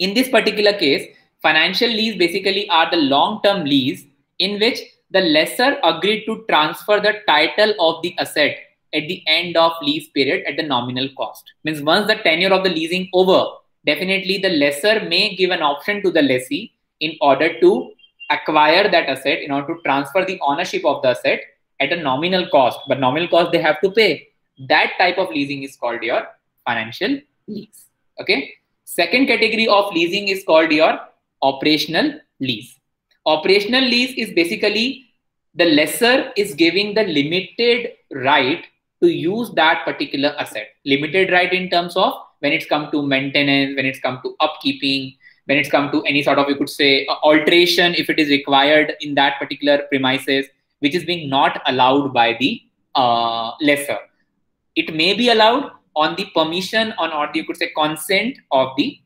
in this particular case, financial lease basically are the long-term lease in which the lessor agreed to transfer the title of the asset at the end of lease period at the nominal cost. Means once the tenure of the leasing over, definitely the lessor may give an option to the lessee in order to acquire that asset, in order to transfer the ownership of the asset at a nominal cost, but nominal cost they have to pay. That type of leasing is called your financial lease. Okay. Second category of leasing is called your operational lease. Operational lease is basically the lessor is giving the limited right to use that particular asset. Limited right in terms of when it's come to maintenance, when it's come to upkeeping, when it's come to any sort of, you could say, alteration if it is required in that particular premises, which is being not allowed by the lessor. It may be allowed on the permission or you could say consent of the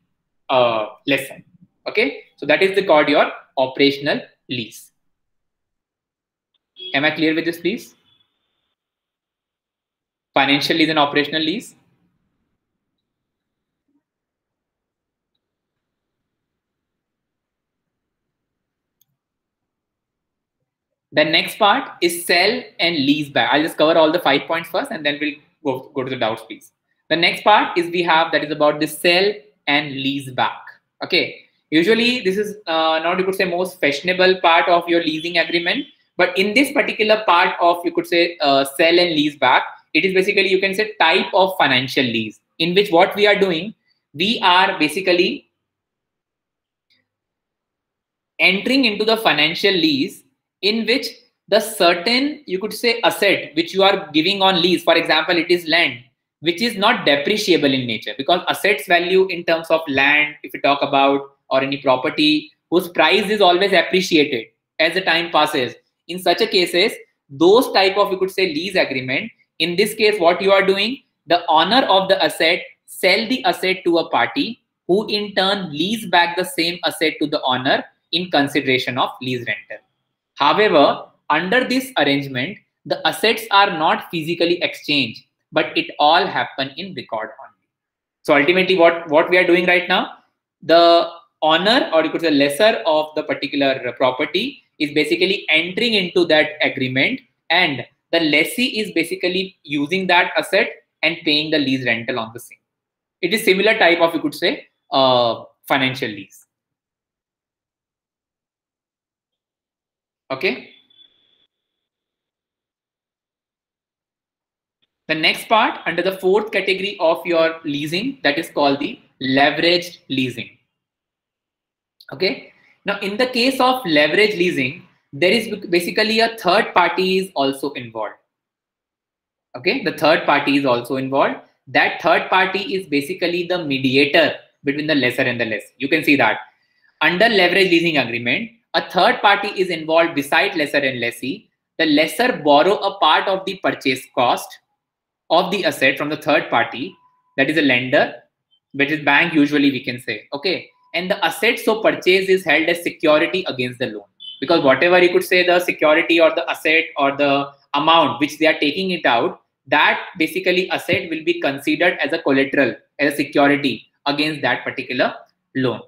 lessor. Okay, so that is called your operational lease. Am I clear with this, please? Financial lease and operational lease. The next part is sell and lease back. I'll just cover all the 5 points first, and then we'll go to the doubts, please. The next part is that is about the sell and lease back. Okay. Usually this is not, you could say, most fashionable part of your leasing agreement. But in this particular part of, you could say, sell and lease back, it is basically, you can say, type of financial lease, in which what we are doing, we are basically entering into the financial lease in which the certain, you could say, asset which you are giving on lease, for example, it is land, which is not depreciable in nature, because assets value in terms of land, if we talk about, or any property whose price is always appreciated as the time passes. In such a cases, those type of, you could say, lease agreement, in this case, what you are doing, the owner of the asset sell the asset to a party who in turn lease back the same asset to the owner in consideration of lease rental. However, under this arrangement, the assets are not physically exchanged, but it all happen in record only. So ultimately, what we are doing right now, the owner, or you could say lessor of the particular property, is basically entering into that agreement, and the lessee is basically using that asset and paying the lease rental on the same. It is similar type of, you could say, financial lease. Okay. The next part under the fourth category of your leasing, that is called the leveraged leasing. Okay. Now, in the case of leverage leasing, there is basically a third party is also involved. Okay. The third party is also involved. That third party is basically the mediator between the lessor and the lessee. You can see that under leverage leasing agreement, a third party is involved beside lessor and lessee. The lessor borrow a part of the purchase cost of the asset from the third party, that is a lender, which is bank usually, we can say. Okay. And the asset so purchased is held as security against the loan, because whatever you could say the security or the asset or the amount which they are taking it out, that basically asset will be considered as a collateral, as a security against that particular loan.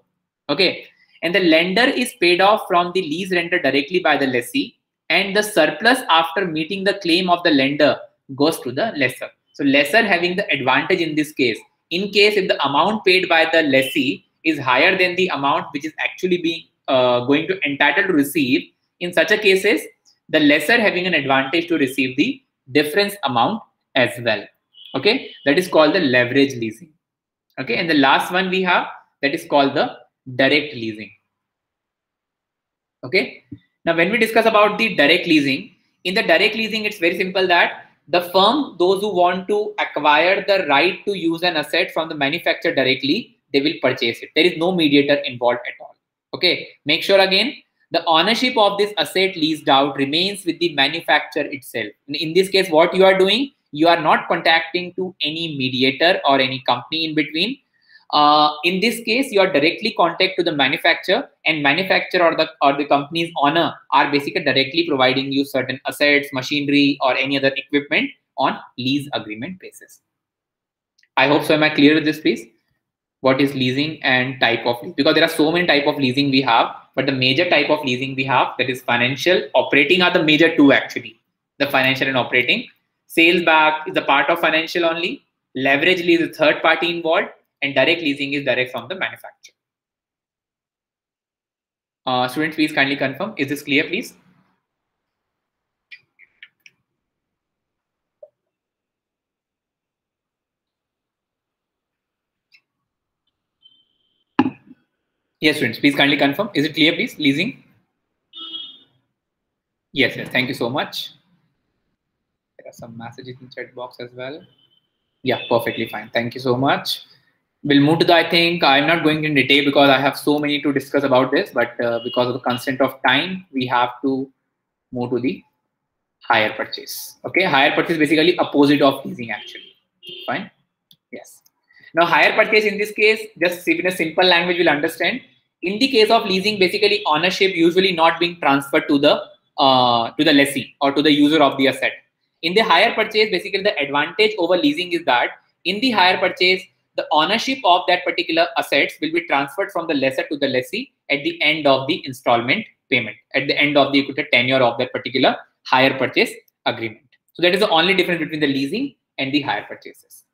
Okay. And the lender is paid off from the lease renter directly by the lessee, and the surplus after meeting the claim of the lender goes to the lessor. So lessor having the advantage in this case. In case if the amount paid by the lessee is higher than the amount which is actually being going to entitled to receive, in such a cases, the lessor having an advantage to receive the difference amount as well. Okay, that is called the leverage leasing. Okay, and the last one we have, that is called the direct leasing. Okay, now when we discuss about the direct leasing, in the direct leasing, it's very simple that the firm, those who want to acquire the right to use an asset from the manufacturer directly, they will purchase it. There is no mediator involved at all. Okay, make sure again, the ownership of this asset leased out remains with the manufacturer itself. In this case, what you are doing, you are not contacting to any mediator or any company in between. In this case, you are directly contact to the manufacturer, and manufacturer or the company's owner are basically directly providing you certain assets, machinery, or any other equipment on lease agreement basis. I hope so. Am I clear with this, please? What is leasing and type of lease? Because there are so many type of leasing we have, but the major type of leasing we have, that is financial, operating are the major two actually. The financial and operating. Sales back is a part of financial only. Leverage lease is third party involved. And direct leasing is direct from the manufacturer. Students, please kindly confirm. Is this clear, please? Yes, students, please kindly confirm. Is it clear, please? Leasing? Yes, yes. Thank you so much. There are some messages in chat box as well. Yeah, perfectly fine. Thank you so much. We'll move to the, I think I'm not going in detail because I have so many to discuss about this, but because of the constraint of time, we have to move to the hire purchase. Okay, hire purchase basically opposite of leasing actually. Fine. Yes. Now hire purchase in this case, just in a simple language we'll understand. In the case of leasing, basically ownership usually not being transferred to the lessee or to the user of the asset. In the hire purchase, basically the advantage over leasing is that in the hire purchase, the ownership of that particular assets will be transferred from the lessor to the lessee at the end of the installment payment at the end of the tenure of that particular hire purchase agreement. So that is the only difference between the leasing and the hire purchases.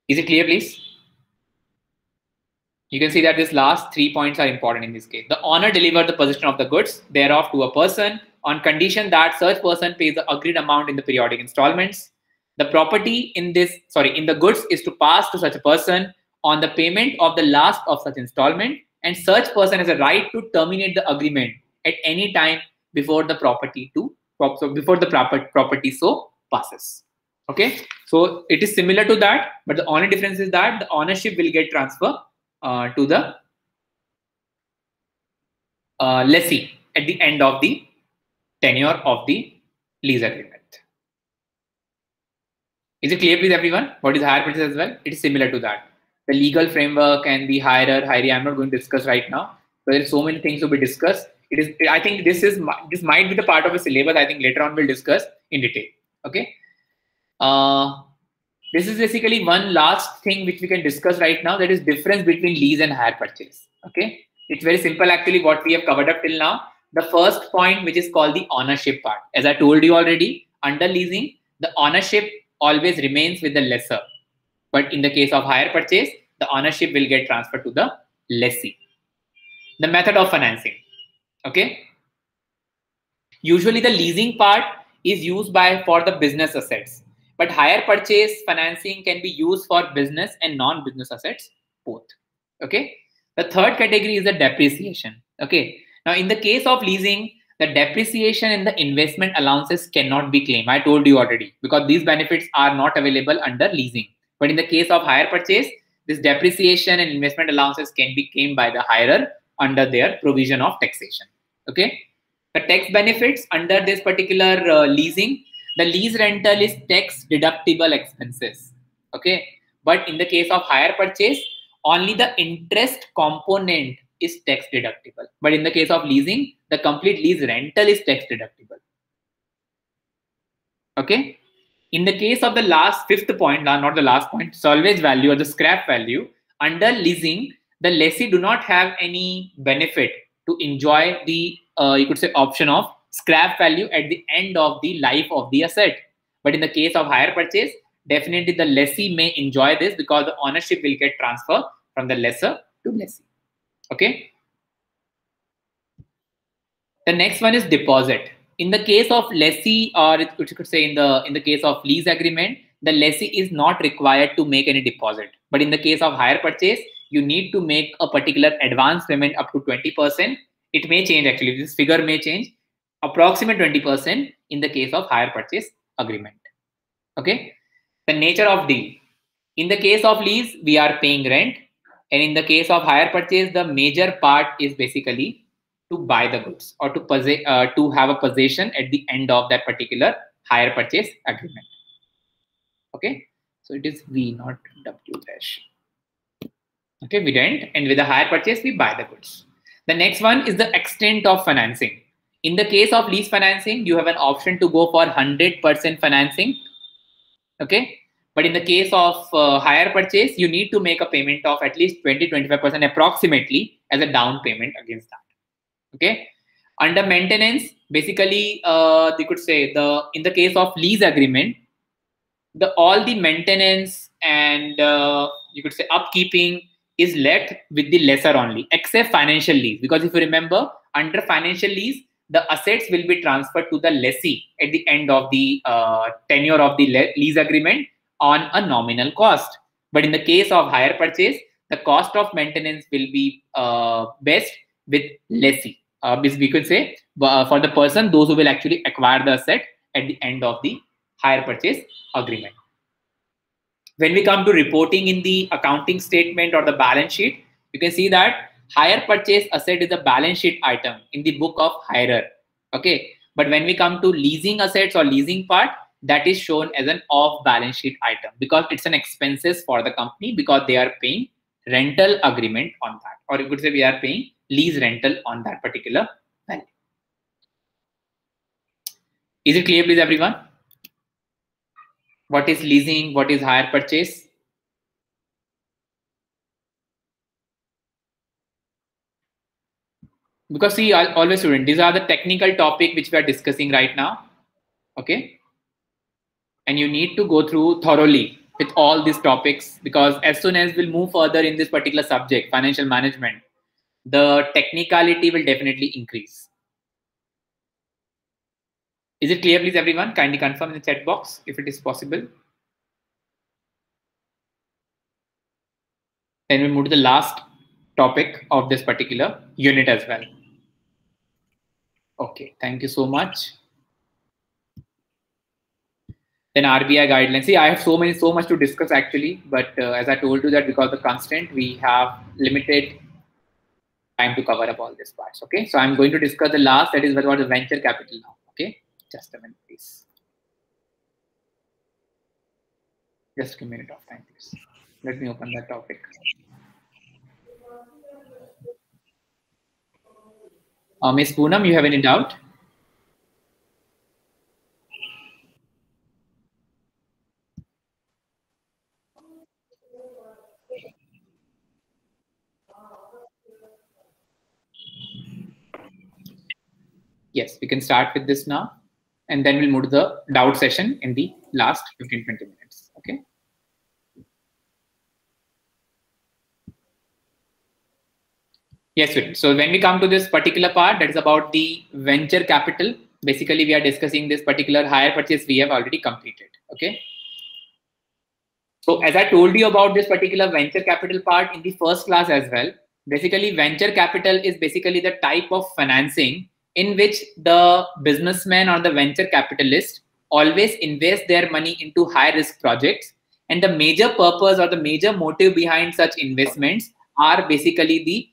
Is it clear, please? You can see that these last 3 points are important in this case. The owner delivers the possession of the goods thereof to a person on condition that such person pays the agreed amount in the periodic installments. The property in the goods is to pass to such a person on the payment of the last of such installment, and such person has a right to terminate the agreement at any time before the property so passes. Okay, so it is similar to that, but the only difference is that the ownership will get transferred to the lessee at the end of the tenure of the lease agreement. Is it clear, please, everyone? What is hire purchase as well? It is similar to that. The legal framework and the hiree, I'm not going to discuss right now. But there are so many things to be discussed. It is. I think this might be the part of a syllabus. I think later on we'll discuss in detail. Okay. This is basically one last thing which we can discuss right now. That is difference between lease and hire purchase. Okay. It's very simple actually what we have covered up till now. The first point, which is called the ownership part. As I told you already, under leasing, the ownership always remains with the lessor. But in the case of hire purchase, the ownership will get transferred to the lessee. The method of financing. Okay. Usually the leasing part is used for the business assets, but hire purchase financing can be used for business and non-business assets both. Okay. The third category is the depreciation. Okay. Now in the case of leasing, the depreciation and the investment allowances cannot be claimed. I told you already, because these benefits are not available under leasing. But in the case of hire purchase, this depreciation and investment allowances can be claimed by the hirer under their provision of taxation. Okay. The tax benefits under this particular leasing, the lease rental is tax deductible expenses. Okay. But in the case of hire purchase, only the interest component is tax deductible. But in the case of leasing, the complete lease rental is tax deductible. Okay. In the case of the fifth point, not the last point, salvage value or the scrap value, under leasing, the lessee do not have any benefit to enjoy the, you could say, option of scrap value at the end of the life of the asset. But in the case of hire purchase, definitely the lessee may enjoy this because the ownership will get transferred from the lessor to lessee. Okay. The next one is deposit. In the case of lessee, or you could say in the case of lease agreement, the lessee is not required to make any deposit. But in the case of hire purchase, you need to make a particular advance payment up to 20%. It may change actually. This figure may change. Approximate 20% in the case of hire purchase agreement. Okay. The nature of deal. In the case of lease, we are paying rent. And in the case of hire purchase, the major part is basically to buy the goods or to have a possession at the end of that particular hire purchase agreement. Okay, so it is V, not W dash. Okay, we rent, and with the hire purchase, we buy the goods. The next one is the extent of financing. In the case of lease financing, you have an option to go for 100% financing. Okay, but in the case of hire purchase, you need to make a payment of at least 20-25% approximately as a down payment against that. Okay. Under maintenance, basically, you could say in the case of lease agreement, all the maintenance and you could say upkeeping is left with the lessor only, except financial lease. Because if you remember, under financial lease, the assets will be transferred to the lessee at the end of the tenure of the lease agreement on a nominal cost. But in the case of hire purchase, the cost of maintenance will be best with lessee. We could say for the person, those who will actually acquire the asset at the end of the hire purchase agreement. When we come to reporting in the accounting statement or the balance sheet, you can see that hire purchase asset is a balance sheet item in the book of hirer. Okay, but when we come to leasing assets or leasing part, that is shown as an off balance sheet item because it's an expenses for the company because they are paying rental agreement on that, or you could say we are paying lease rental on that particular value. Is it clear, please, everyone? What is leasing? What is hire purchase? Because see, always student, these are the technical topic which we are discussing right now. Okay. And you need to go through thoroughly with all these topics, because as soon as we'll move further in this particular subject, financial management, the technicality will definitely increase. Is it clear, please, everyone? Kindly confirm in the chat box if it is possible. Then we'll move to the last topic of this particular unit as well. Okay, thank you so much. Then RBI guidelines. See, I have so much to discuss actually, but as I told you that because of the constraint, we have limited time to cover up all these parts. Okay, so I'm going to discuss the last, that is about the venture capital now. Okay, just a minute, please. Just a minute of time, please. Let me open that topic. Ms. Poonam, you have any doubt? Yes, we can start with this now, and then we'll move to the doubt session in the last 15-20 minutes. Okay. Yes, students. So when we come to this particular part, that is about the venture capital. Basically, we are discussing this particular hire purchase we have already completed. Okay. So as I told you about this particular venture capital part in the first class as well, basically venture capital is basically the type of financing in which the businessman or the venture capitalist always invest their money into high risk projects. And the major purpose or the major motive behind such investments are basically the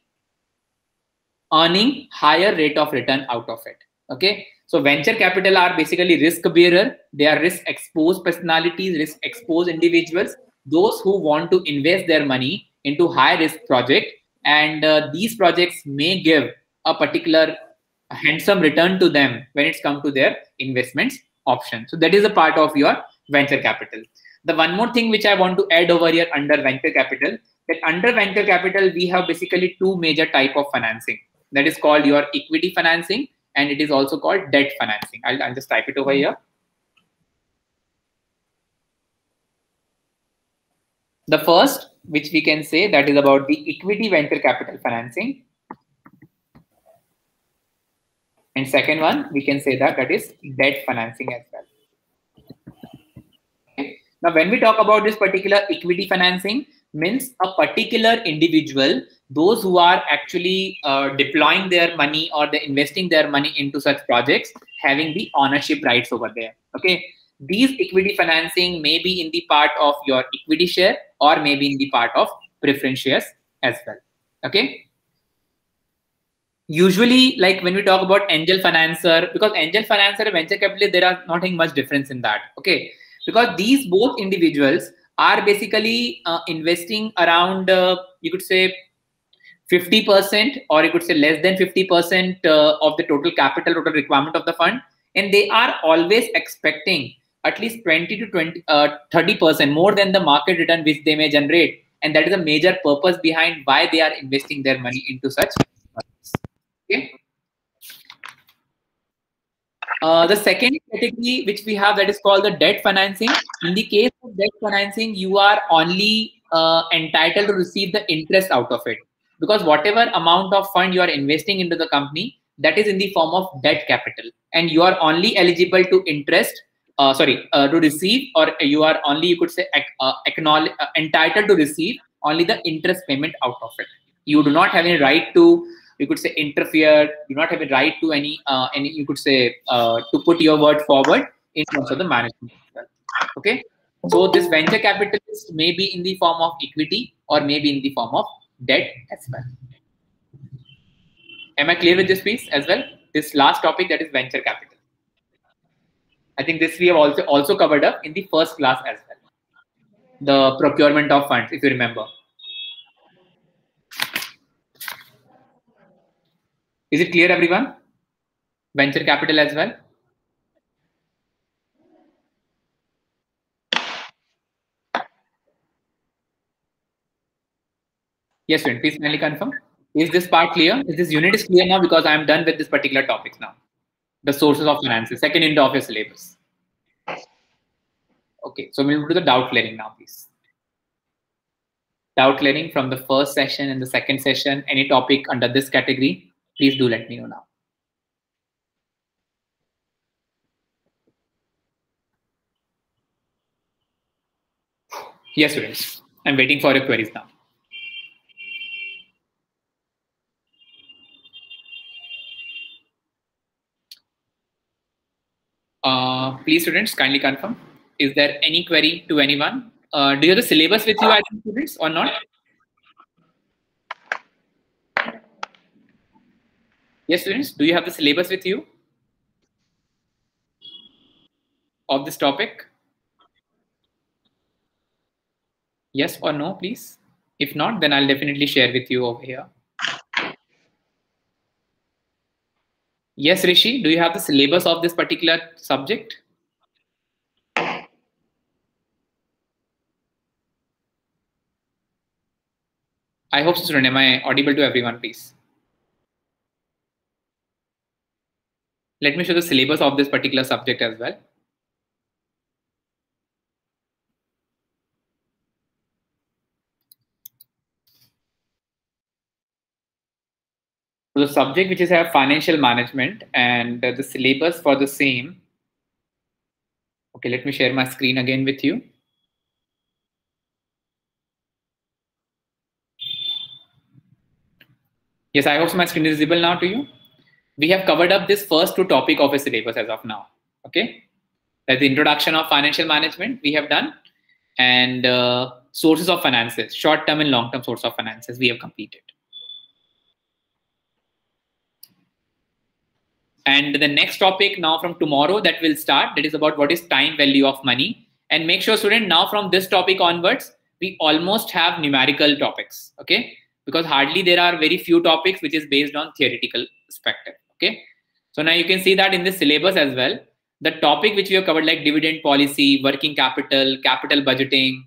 earning higher rate of return out of it. Okay. So venture capital are basically risk bearer. They are risk exposed personalities, risk exposed individuals, those who want to invest their money into high risk project. And these projects may give a particular handsome return to them when it's come to their investments option. So that is a part of your venture capital. The one more thing which I want to add over here under venture capital, that under venture capital, we have basically two major type of financing. That is called your equity financing, and it is also called debt financing. I'll just type it over here. The first, which we can say, that is about the equity venture capital financing. And second one, we can say that is debt financing as well. Okay. Now, when we talk about this particular equity financing, means a particular individual, those who are actually deploying their money or the investing their money into such projects, having the ownership rights over there. Okay. These equity financing may be in the part of your equity share or maybe in the part of preference shares as well. Okay. Usually, like when we talk about angel financer, because angel financer and venture capitalist, there are not much difference in that. Okay. Because these both individuals are basically investing around, you could say 50%, or you could say less than 50% of the total capital, total requirement of the fund. And they are always expecting at least 20 to 30% more than the market return which they may generate. And that is a major purpose behind why they are investing their money into such funds. Okay. The second category which we have, that is called the debt financing. In the case of debt financing, you are only entitled to receive the interest out of it, because whatever amount of fund you are investing into the company, that is in the form of debt capital, and you are only eligible to to receive, or you are only, you could say, entitled to receive only the interest payment out of it. You do not have any right to, you could say, interfere. You do not have a right to any you could say to put your word forward in terms of the management. Okay. So this venture capitalist may be in the form of equity or maybe in the form of debt as well. Am I clear with this piece as well? This last topic, that is venture capital. I think this we have also covered up in the first class as well. The procurement of funds, if you remember. Is it clear, everyone? Venture capital as well. Yes, friend, please kindly confirm. Is this part clear? Is this unit is clear now? Because I am done with this particular topic now. The sources of finances, second into of your syllabus. Okay, so we'll move to the doubt clearing now, please. Doubt clearing from the first session and the second session, any topic under this category, please do let me know now. Yes, students, I'm waiting for your queries now. Please, students, kindly confirm. Is there any query to anyone? Do you have the syllabus with you, I think, students, or not? Yes, students, do you have the syllabus with you of this topic? Yes or no, please? If not, then I'll definitely share with you over here. Yes, Rishi, do you have the syllabus of this particular subject? I hope so, student. Am I audible to everyone, please? Let me show the syllabus of this particular subject as well. So the subject which is financial management, and the syllabus for the same. Okay, let me share my screen again with you. Yes, I hope my screen is visible now to you. We have covered up this first two topic of a syllabus as of now. Okay, that's the introduction of financial management we have done, and sources of finances, short-term and long-term source of finances we have completed. And the next topic now from tomorrow that will start, that is about what is time value of money. And make sure, student, now from this topic onwards, we almost have numerical topics, okay? Because hardly there are very few topics which is based on theoretical perspective, okay? So now you can see that in this syllabus as well, the topic which we have covered like dividend policy, working capital, capital budgeting,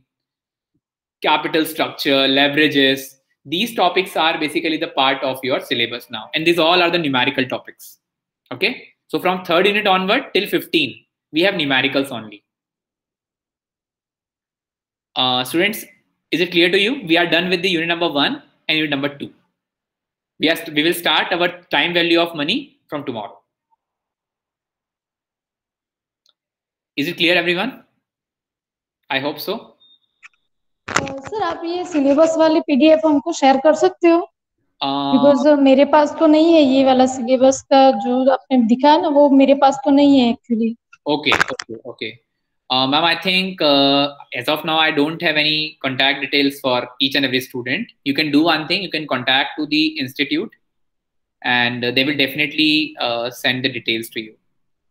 capital structure, leverages, these topics are basically the part of your syllabus now. And these all are the numerical topics. Okay, so from third unit onward till 15, we have numericals only. Students, is it clear to you? We are done with the unit number 1 and unit number 2. We will start our time value of money from tomorrow. Is it clear, everyone? I hope so.
Sir आप ये syllabus वाली PDF हमको share कर सकते हो? Because मेरे पास तो नहीं है ये वाला सिलेबस का जो आपने दिखाया ना, वो मेरे पास तो नहीं है actually.
Okay. Ma'am, I think as of now I don't have any contact details for each and every student. You can do one thing, you can contact to the institute and they will definitely send the details to you.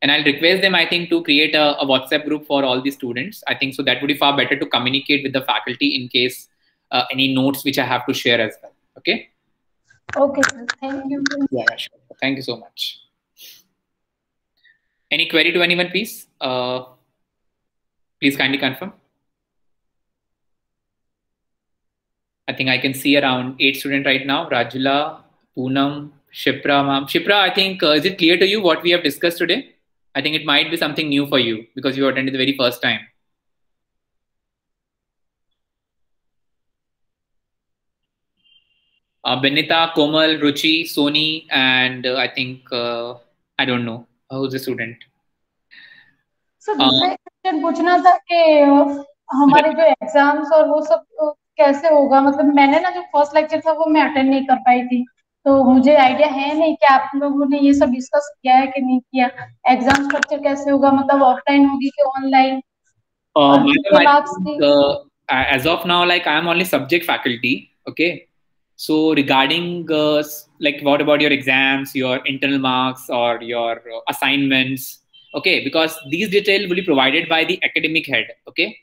And I'll request them, I think, to create a WhatsApp group for all the students. I think so that would be far better to communicate with the faculty in case any notes which I have to share as well. Okay?
Okay, sir. Thank you.
Yeah, sure. Thank you so much. Any query to anyone, please? Please kindly confirm. I think I can see around 8 students right now. Rajula, Poonam, Shipra, ma'am. Shipra, I think, is it clear to you what we have discussed today? I think it might be something new for you because you attended the very first time. Benita, Komal, Ruchi, Soni, and I think, I don't know who's the student.
Sir दूसरा question पूछना था कि हमारे जो exams और वो सब कैसे होगा. मतलब मैंने ना जो फर्स्ट लेक्चर था वो मैं अटेंड नहीं कर पाई थी, तो मुझे आइडिया है नहीं कि आप लोगों ने ये सब डिस्कस किया है कि नहीं किया. एग्जाम स्ट्रक्चर कैसे होगा, मतलब ऑफलाइन होगी कि online?
As of now, like I am only subject faculty. Okay. So regarding like what about your exams, your internal marks or your assignments? Okay, because these details will be provided by the academic head. Okay.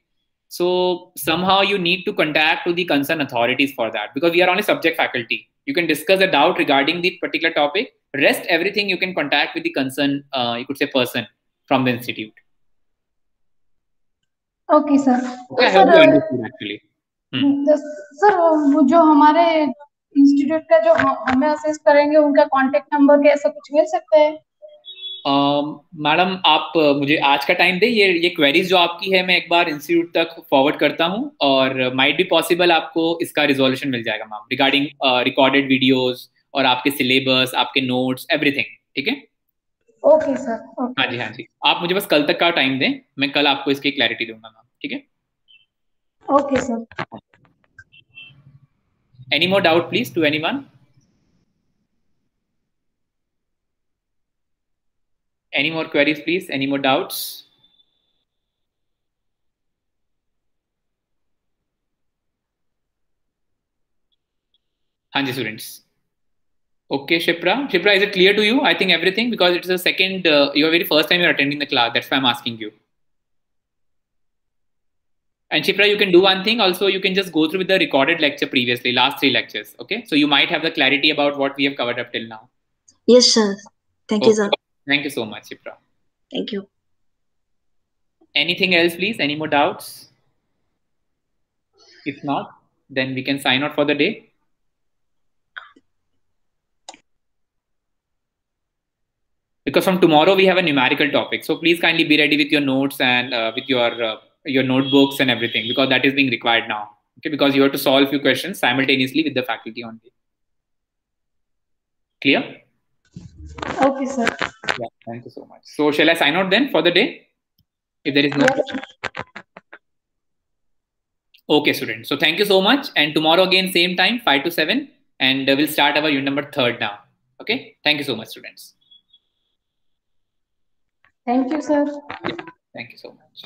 So somehow you need to contact to the concerned authorities for that because we are only subject faculty. You can discuss a doubt regarding the particular topic. Rest everything you can contact with the concerned, you could say, person from the institute.
Okay, sir.
Okay, I hope you understood actually.
Sir जो हमारे institute का जो हमें assist करेंगे उनका contact number ऐसा कुछ मिल सकता है?
मैडम आप मुझे आज का टाइम दे, ये क्वेरीज जो आपकी है मैं एक बार इंस्टीट्यूट तक फॉरवर्ड करता हूँ और माइट बी पॉसिबल आपको इसका रिजोल्यूशन मिल जाएगा मैम, रिगार्डिंग रिकॉर्डेड वीडियोस और आपके सिलेबस, आपके नोट्स, एवरीथिंग। ठीक है?
Okay sir.
हाँ जी, हाँ जी, आप मुझे बस कल तक का टाइम दें, मैं कल आपको इसकी क्लैरिटी दूंगा मैम। ठीक है?
Okay sir.
Any more doubt please to anyone? Any more queries, please? Any more doubts? Hanji students. Okay, Shipra. Shipra, is it clear to you? I think everything, because it's the second, your very first time you're attending the class. That's why I'm asking you. And Shipra, you can do one thing. Also, you can just go through with the recorded lecture previously, last 3 lectures. Okay, so you might have the clarity about what we have covered up till now.
Yes, sir. Thank you, sir.
Thank you so much, Shipra.
Thank you.
Anything else, please? Any more doubts? If not, then we can sign out for the day. Because from tomorrow we have a numerical topic, so please kindly be ready with your notes and with your notebooks and everything, because that is being required now. Okay, because you have to solve few questions simultaneously with the faculty only. Clear?
Okay, sir.
Yeah, thank you so much. So shall I sign out then for the day, if there is no question? Okay, students. So thank you so much, and tomorrow again same time 5 to 7, and we'll start our unit number 3 now. Okay, thank you so much, students.
Thank you, sir.
Thank you so much.